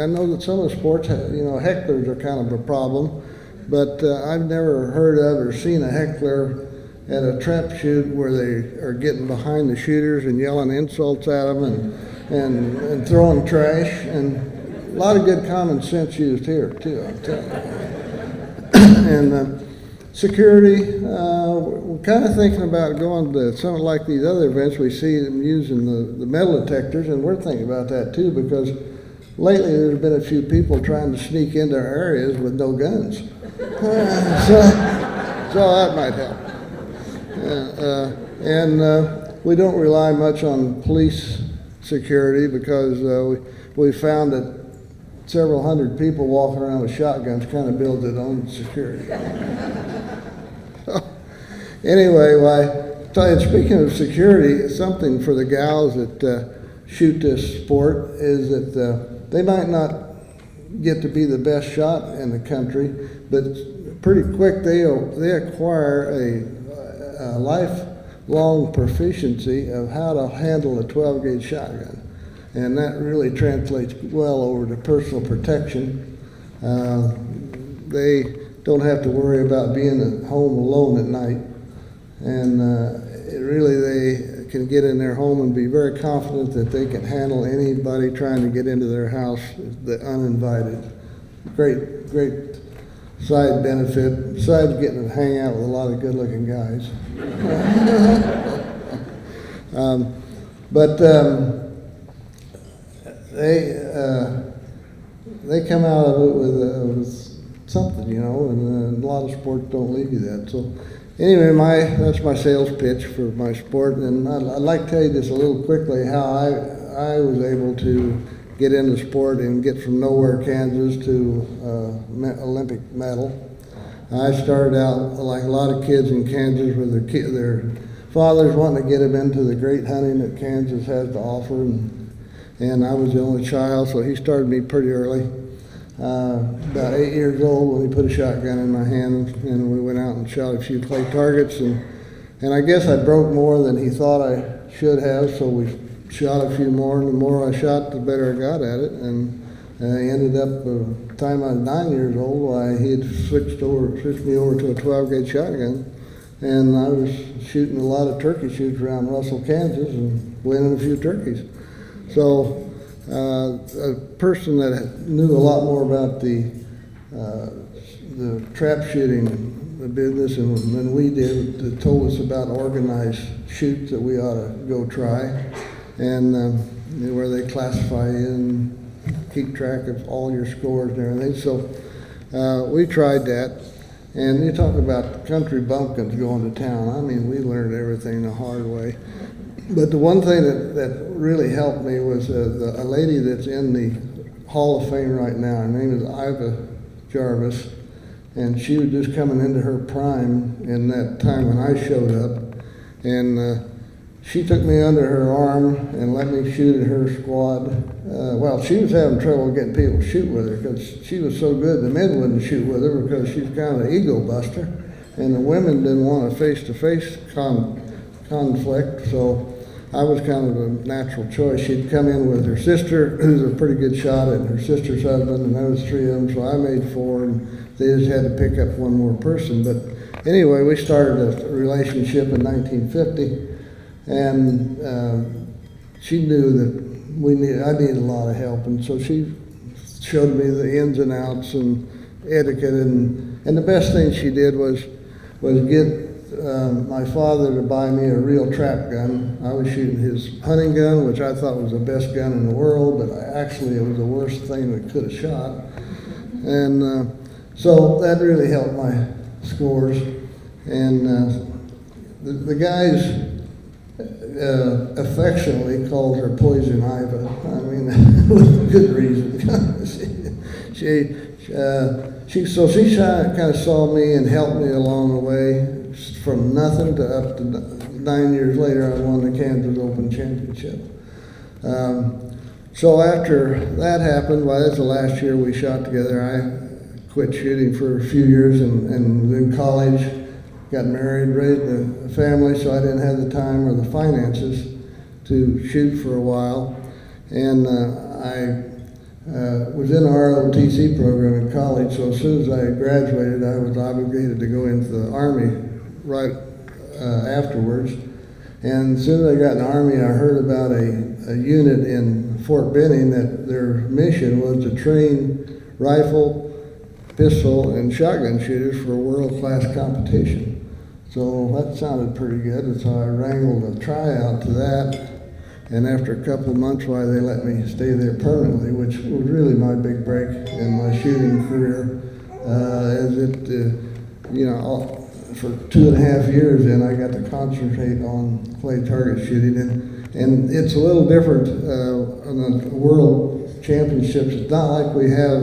I know that some of the sports, you know, hecklers are kind of a problem, but I've never heard of or seen a heckler at a trap shoot where they are getting behind the shooters and yelling insults at them and throwing trash, and a lot of good common sense used here too, I'm telling you. And security, we're kind of thinking about going to something like these other events. We see them using the metal detectors, and we're thinking about that too, because lately there's been a few people trying to sneak into our areas with no guns. So that might help. We don't rely much on police security because we found that several hundred people walking around with shotguns kind of build their own security. Anyway, speaking of security, something for the gals that shoot this sport is that they might not get to be the best shot in the country, but pretty quick they acquire a lifelong proficiency of how to handle a 12-gauge shotgun. And that really translates well over to personal protection. They don't have to worry about being at home alone at night. And they can get in their home and be very confident that they can handle anybody trying to get into their house uninvited. Great side benefit, besides getting to hang out with a lot of good-looking guys. They come out of it with something, and a lot of sports don't leave you that. So anyway, that's my sales pitch for my sport, and I'd like to tell you just a little quickly how I was able to get into sport and get from nowhere, Kansas, to Olympic medal. I started out like a lot of kids in Kansas with their fathers wanting to get them into the great hunting that Kansas has to offer, and I was the only child, so he started me pretty early. About 8 years old when he put a shotgun in my hand, and we went out and shot a few clay targets, and I guess I broke more than he thought I should have, so we shot a few more, and the more I shot, the better I got at it, and I ended up, by the time I was 9 years old, he had switched me over to a 12-gauge shotgun, and I was shooting a lot of turkey shoots around Russell, Kansas, and winning a few turkeys. So a person that knew a lot more about the trap shooting business than we did told us about organized shoots that we ought to go try, and where they classify you and keep track of all your scores and everything. So we tried that, and you talk about country bumpkins going to town. I mean, we learned everything the hard way. But the one thing that really helped me was a lady that's in the Hall of Fame right now. Her name is Iva Jarvis, and she was just coming into her prime in that time when I showed up. And she took me under her arm and let me shoot at her squad. Well, she was having trouble getting people to shoot with her because she was so good the men wouldn't shoot with her because she's kind of an ego buster, and the women didn't want a face-to-face conflict, so I was kind of a natural choice. She'd come in with her sister, who's a pretty good shot, and her sister's husband, and there was three of them, so I made four, and they just had to pick up one more person. But anyway, we started a relationship in 1950, and she knew that I needed a lot of help, and so she showed me the ins and outs and etiquette, and the best thing she did was get my father to buy me a real trap gun. I was shooting his hunting gun, which I thought was the best gun in the world, but it was the worst thing that could have shot. And so that really helped my scores. And the guys affectionately called her Poison Iva. I mean, with good reason. she kind of saw me and helped me along the way. From nothing to up to 9 years later, I won the Kansas Open Championship. So after that happened, that's the last year we shot together. I quit shooting for a few years and was in college, got married, raised a family, so I didn't have the time or the finances to shoot for a while. And I was in the ROTC program in college, so as soon as I graduated, I was obligated to go into the Army right afterwards. And as soon as I got in the Army, I heard about a unit in Fort Benning that their mission was to train rifle, pistol, and shotgun shooters for a world-class competition. So that sounded pretty good, and so I wrangled a tryout to that. And after a couple of months, why they let me stay there permanently, which was really my big break in my shooting career. As it, you know, for 2.5 years, then I got to concentrate on clay target shooting, and it's a little different in the world championships. It's not like we have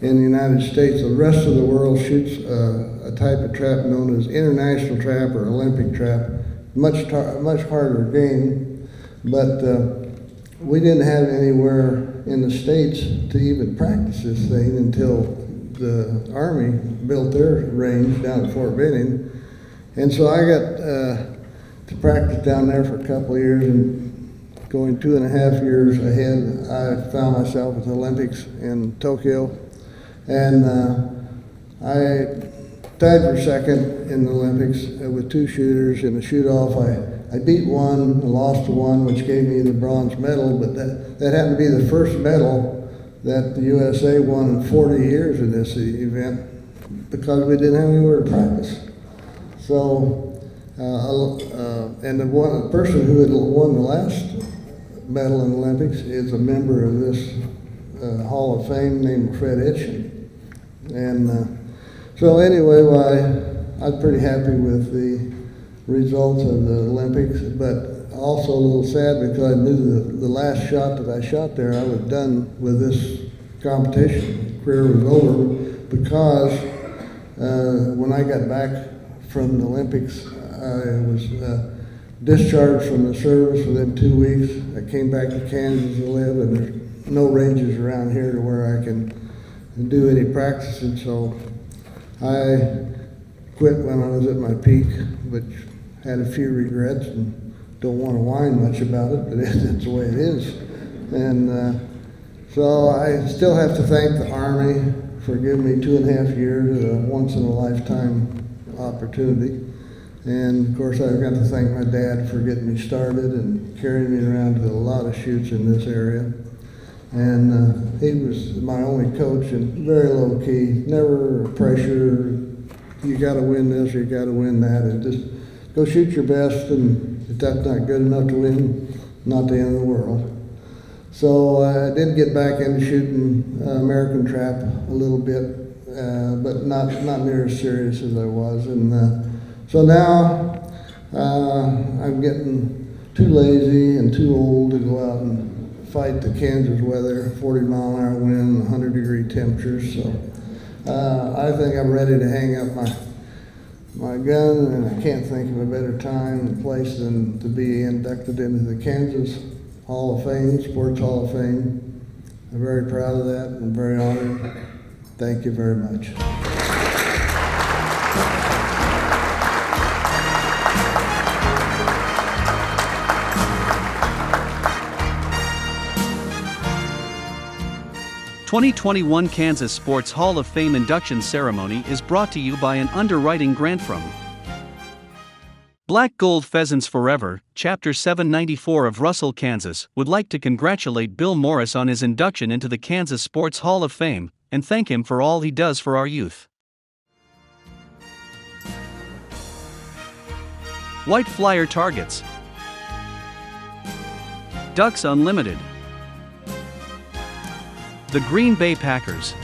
in the United States. The rest of the world shoots a type of trap known as international trap or Olympic trap. Much harder game, but we didn't have anywhere in the States to even practice this thing until the Army built their range down at Fort Benning. And so I got to practice down there for a couple of years, and going 2.5 years ahead, I found myself at the Olympics in Tokyo. And I tied for second in the Olympics with 2 shooters. In the shoot-off, I beat one, lost to one, which gave me the bronze medal, but that happened to be the first medal that the USA won in 40 years in this event, because we didn't have anywhere to practice. So, and the person who had won the last medal in the Olympics is a member of this Hall of Fame named Fritz. And so anyway, I was pretty happy with the results of the Olympics, but also a little sad because I knew the last shot that I shot there, I was done with this competition. Career was over, because when I got back from the Olympics, I was discharged from the service within 2 weeks. I came back to Kansas to live, and there's no ranges around here to where I can do any practicing, so I quit when I was at my peak, but had a few regrets and don't want to whine much about it, but it's the way it is. And so I still have to thank the Army for giving me 2.5 years, a once-in-a-lifetime opportunity. And of course, I've got to thank my dad for getting me started and carrying me around to a lot of shoots in this area. And he was my only coach, and very low key, never pressure. You got to win this or you got to win that, and just go shoot your best. And if that's not good enough to win, not the end of the world. So I did get back into shooting American trap a little bit, but not near as serious as I was. And so now I'm getting too lazy and too old to go out and fight the Kansas weather, 40-mile-an-hour wind, 100-degree temperatures. So I think I'm ready to hang up my gun, and I can't think of a better time and place than to be inducted into the Kansas Hall of Fame, Sports Hall of Fame. I'm very proud of that and very honored. Thank you very much. 2021 Kansas Sports Hall of Fame Induction Ceremony is brought to you by an underwriting grant from Black Gold Pheasants Forever, Chapter 794 of Russell, Kansas, would like to congratulate Bill Morris on his induction into the Kansas Sports Hall of Fame and thank him for all he does for our youth. White Flyer Targets, Ducks Unlimited, the Green Bay Packers.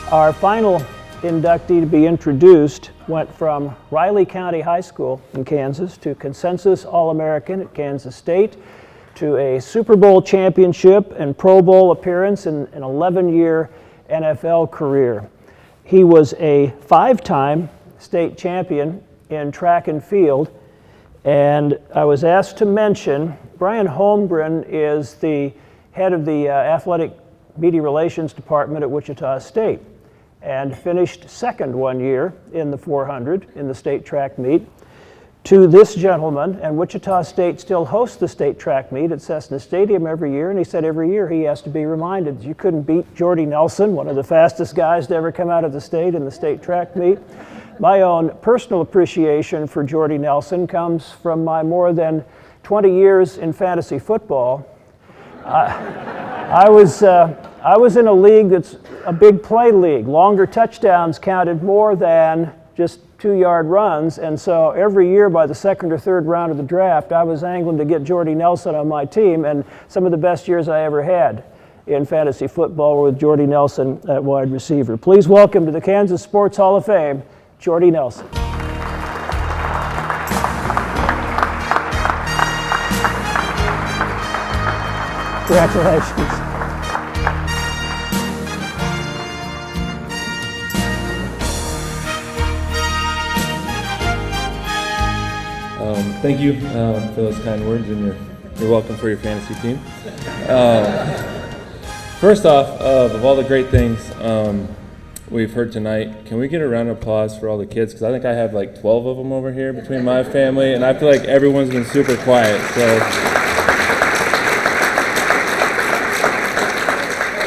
Our final inductee to be introduced went from Riley County High School in Kansas to Consensus All-American at Kansas State to a Super Bowl championship and Pro Bowl appearance in an 11-year NFL career. He was a 5-time state champion in track and field, and I was asked to mention Brian Holmgren is the head of the Athletic Media Relations Department at Wichita State, and finished second one year in the 400 in the state track meet to this gentleman. And Wichita State still hosts the state track meet at Cessna Stadium every year, and he said every year he has to be reminded you couldn't beat JORDY NELSON, one of the fastest guys to ever come out of the state in the state track meet. My own personal appreciation for JORDY NELSON comes from my more than 20 years in fantasy football. I was in a league that's a big play league. Longer touchdowns counted more than just 2-yard runs, and so every year by the second or third round of the draft, I was angling to get Jordy Nelson on my team, and some of the best years I ever had in fantasy football were with Jordy Nelson at wide receiver. Please welcome to the Kansas Sports Hall of Fame, Jordy Nelson. Congratulations. Thank you for those kind words, and you're welcome for your fantasy team. First off, of all the great things we've heard tonight, can we get a round of applause for all the kids? Because I think I have like 12 of them over here between my family, and I feel like everyone's been super quiet. So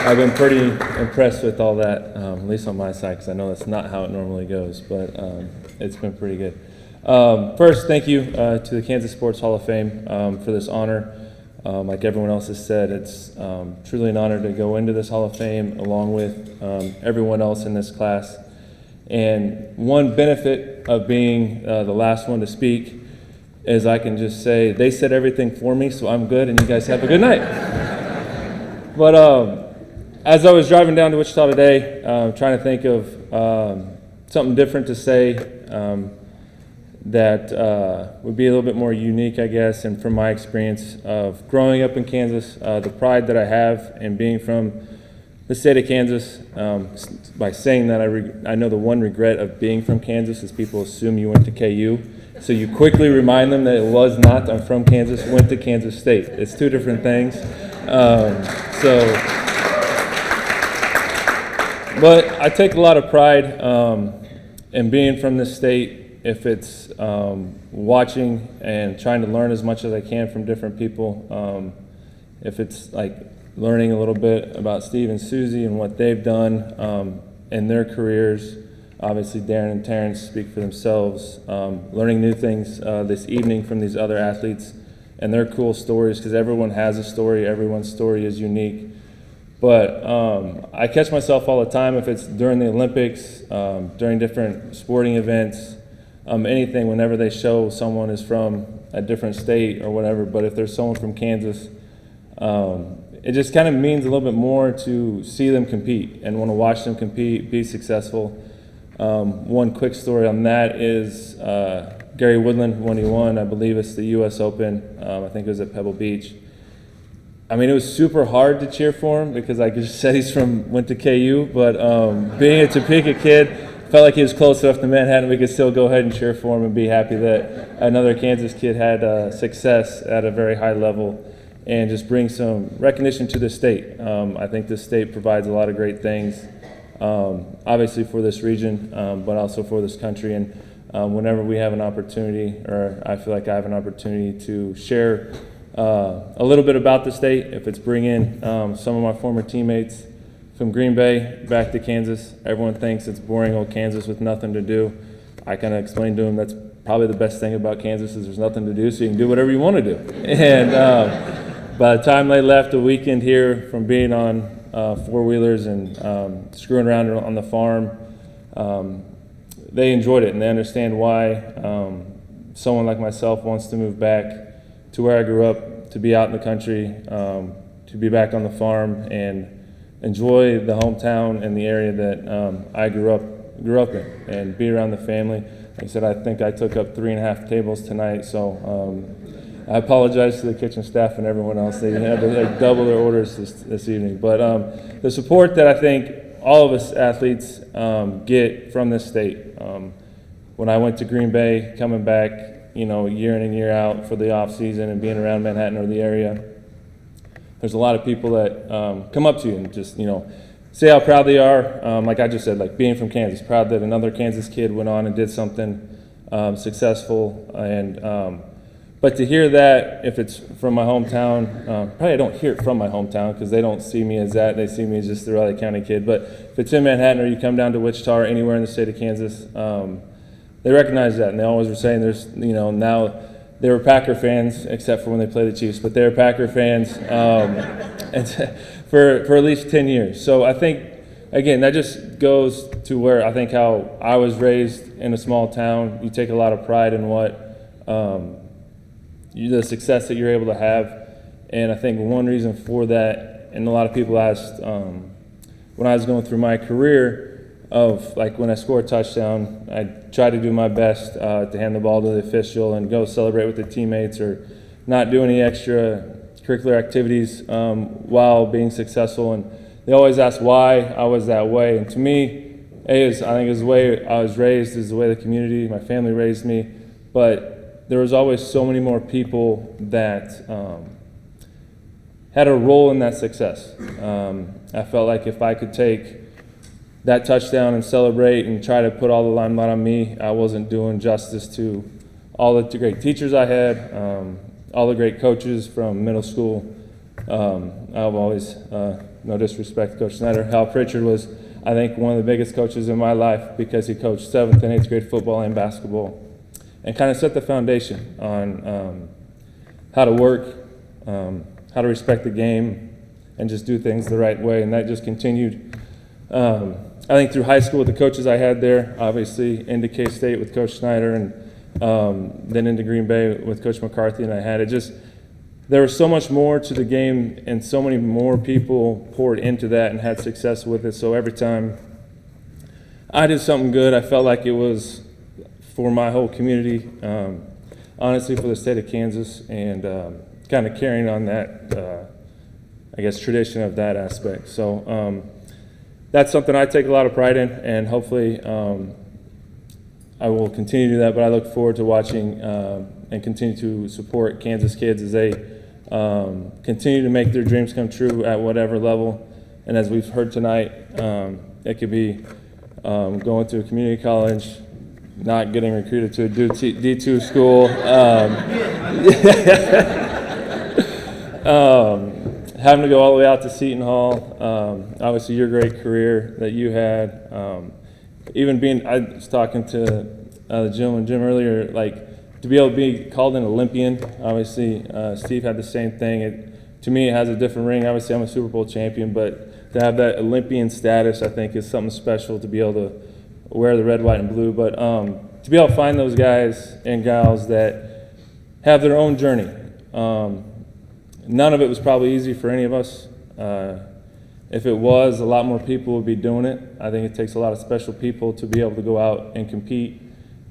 I've been pretty impressed with all that, at least on my side, because I know that's not how it normally goes, but it's been pretty good. First, thank you to the Kansas Sports Hall of Fame for this honor. Like everyone else has said, it's truly an honor to go into this Hall of Fame along with everyone else in this class. And one benefit of being the last one to speak is I can just say, they said everything for me, so I'm good, and you guys have a good night. But as I was driving down to Wichita today, trying to think of something different to say, that would be a little bit more unique, I guess, and from my experience of growing up in Kansas, the pride that I have in being from the state of Kansas. By saying that, I know the one regret of being from Kansas is people assume you went to KU, so you quickly remind them that it was not. I'm from Kansas, went to Kansas State. It's two different things. But I take a lot of pride in being from this state. If it's watching and trying to learn as much as I can from different people, if it's like learning a little bit about Steve and Susie and what they've done in their careers. Obviously, Darren and Terrence speak for themselves. Learning new things this evening from these other athletes and their cool stories, because everyone has a story, everyone's story is unique. But I catch myself all the time, if it's during the Olympics, during different sporting events, anything, whenever they show someone is from a different state or whatever, but if there's someone from Kansas, it just kind of means a little bit more to see them compete and want to watch them compete, be successful. One quick story on that is Gary Woodland, when he won, I believe it's the U.S. Open, I think it was at Pebble Beach. I mean, it was super hard to cheer for him because I just said went to KU, but being a Topeka kid, felt like he was close enough to Manhattan, we could still go ahead and cheer for him and be happy that another Kansas kid had success at a very high level and just bring some recognition to the state. I think this state provides a lot of great things, obviously for this region, but also for this country. And whenever we have an opportunity, or I feel like I have an opportunity to share a little bit about the state, if it's bringing some of my former teammates from Green Bay back to Kansas. Everyone thinks it's boring old Kansas with nothing to do. I kind of explained to them that's probably the best thing about Kansas is there's nothing to do, so you can do whatever you want to do. And by the time they left a weekend here from being on four-wheelers and screwing around on the farm, they enjoyed it, and they understand why someone like myself wants to move back to where I grew up, to be out in the country, to be back on the farm and enjoy the hometown and the area that I grew up in, and be around the family. Like I said, I think I took up 3.5 tables tonight, so I apologize to the kitchen staff and everyone else. They had to double their orders this evening. But the support that I think all of us athletes get from this state. When I went to Green Bay, coming back, year in and year out for the off season and being around Manhattan or the area, there's a lot of people that come up to you and just, say how proud they are. Like I just said, like being from Kansas, proud that another Kansas kid went on and did something successful. And but to hear that, if it's from my hometown, probably I don't hear it from my hometown because they don't see me as that. They see me as just the Raleigh County kid. But if it's in Manhattan or you come down to Wichita or anywhere in the state of Kansas, they recognize that. And they always were saying there's, now they were Packer fans, except for when they play the Chiefs, but they were Packer fans and for at least 10 years. So I think again, that just goes to where I think how I was raised in a small town. You take a lot of pride in what the success that you're able to have. And I think one reason for that, and a lot of people asked when I was going through my career, of like when I score a touchdown, I try to do my best to hand the ball to the official and go celebrate with the teammates, or not do any extra curricular activities while being successful. And they always ask why I was that way. And to me, I think it's the way I was raised, is the way the community, my family raised me. But there was always so many more people that had a role in that success. I felt like if I could take that touchdown and celebrate and try to put all the limelight on me, I wasn't doing justice to all the great teachers I had, all the great coaches from middle school. I've always, no disrespect to Coach Snyder, Hal Pritchard was, I think, one of the biggest coaches in my life, because he coached 7th and 8th grade football and basketball, and kind of set the foundation on how to work, how to respect the game, and just do things the right way. And that just continued, I think, through high school with the coaches I had there, obviously into K-State with Coach Snyder, and then into Green Bay with Coach McCarthy. And I had it just, there was so much more to the game, and so many more people poured into that and had success with it. So every time I did something good, I felt like it was for my whole community, honestly, for the state of Kansas, and kind of carrying on that, I guess, tradition of that aspect. So that's something I take a lot of pride in, and hopefully I will continue to do that. But I look forward to watching and continue to support Kansas kids as they continue to make their dreams come true at whatever level. And as we've heard tonight, it could be going to a community college, not getting recruited to a D2 school, having to go all the way out to Seton Hall. Obviously, your great career that you had. Even being, I was talking to the gentleman, Jim, earlier, like to be able to be called an Olympian. Obviously, Steve had the same thing. To me, it has a different ring. Obviously, I'm a Super Bowl champion, but to have that Olympian status, I think, is something special, to be able to wear the red, white, and blue. But to be able to find those guys and gals that have their own journey. None of it was probably easy for any of us. If it was, a lot more people would be doing it. I think it takes a lot of special people to be able to go out and compete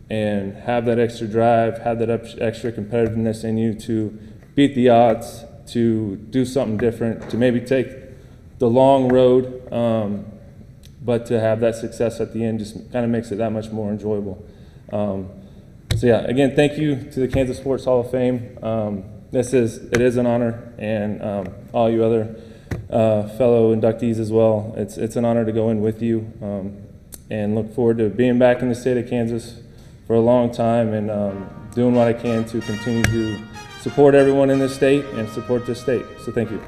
and have that extra drive, have that extra competitiveness in you to beat the odds, to do something different, to maybe take the long road, but to have that success at the end just kind of makes it that much more enjoyable. So yeah, again, thank you to the Kansas Sports Hall of Fame. It is an honor, and all you other fellow inductees as well. It's an honor to go in with you, and look forward to being back in the state of Kansas for a long time, and doing what I can to continue to support everyone in this state and support this state. So thank you.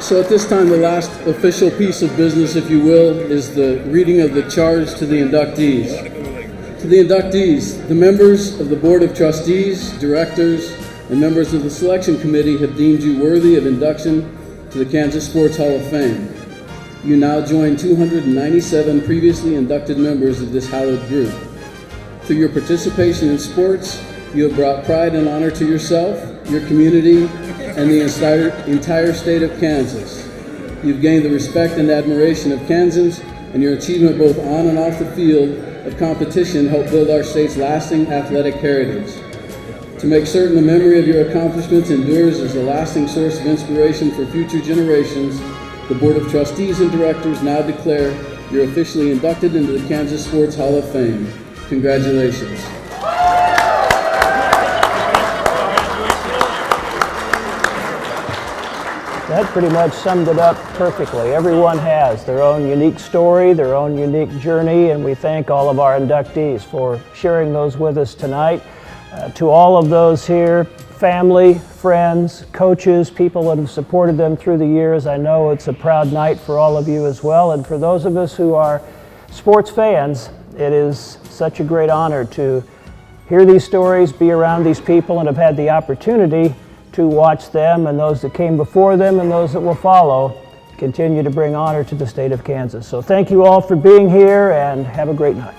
So at this time, the last official piece of business, if you will, is the reading of the charge to the inductees. To the inductees, the members of the Board of Trustees, directors, and members of the selection committee have deemed you worthy of induction to the Kansas Sports Hall of Fame. You now join 297 previously inducted members of this hallowed group. Through your participation in sports, you have brought pride and honor to yourself, your community, and the entire state of Kansas. You've gained the respect and admiration of Kansans, and your achievement both on and off the field of competition helped build our state's lasting athletic heritage. To make certain the memory of your accomplishments endures as a lasting source of inspiration for future generations, the Board of Trustees and Directors now declare you're officially inducted into the Kansas Sports Hall of Fame. Congratulations. That pretty much summed it up perfectly. Everyone has their own unique story, their own unique journey, and we thank all of our inductees for sharing those with us tonight. To all of those here, family, friends, coaches, people that have supported them through the years, I know it's a proud night for all of you as well. And for those of us who are sports fans, It is such a great honor to hear these stories, be around these people, and have had the opportunity to watch them and those that came before them and those that will follow continue to bring honor to the state of Kansas. So thank you all for being here, and have a great night.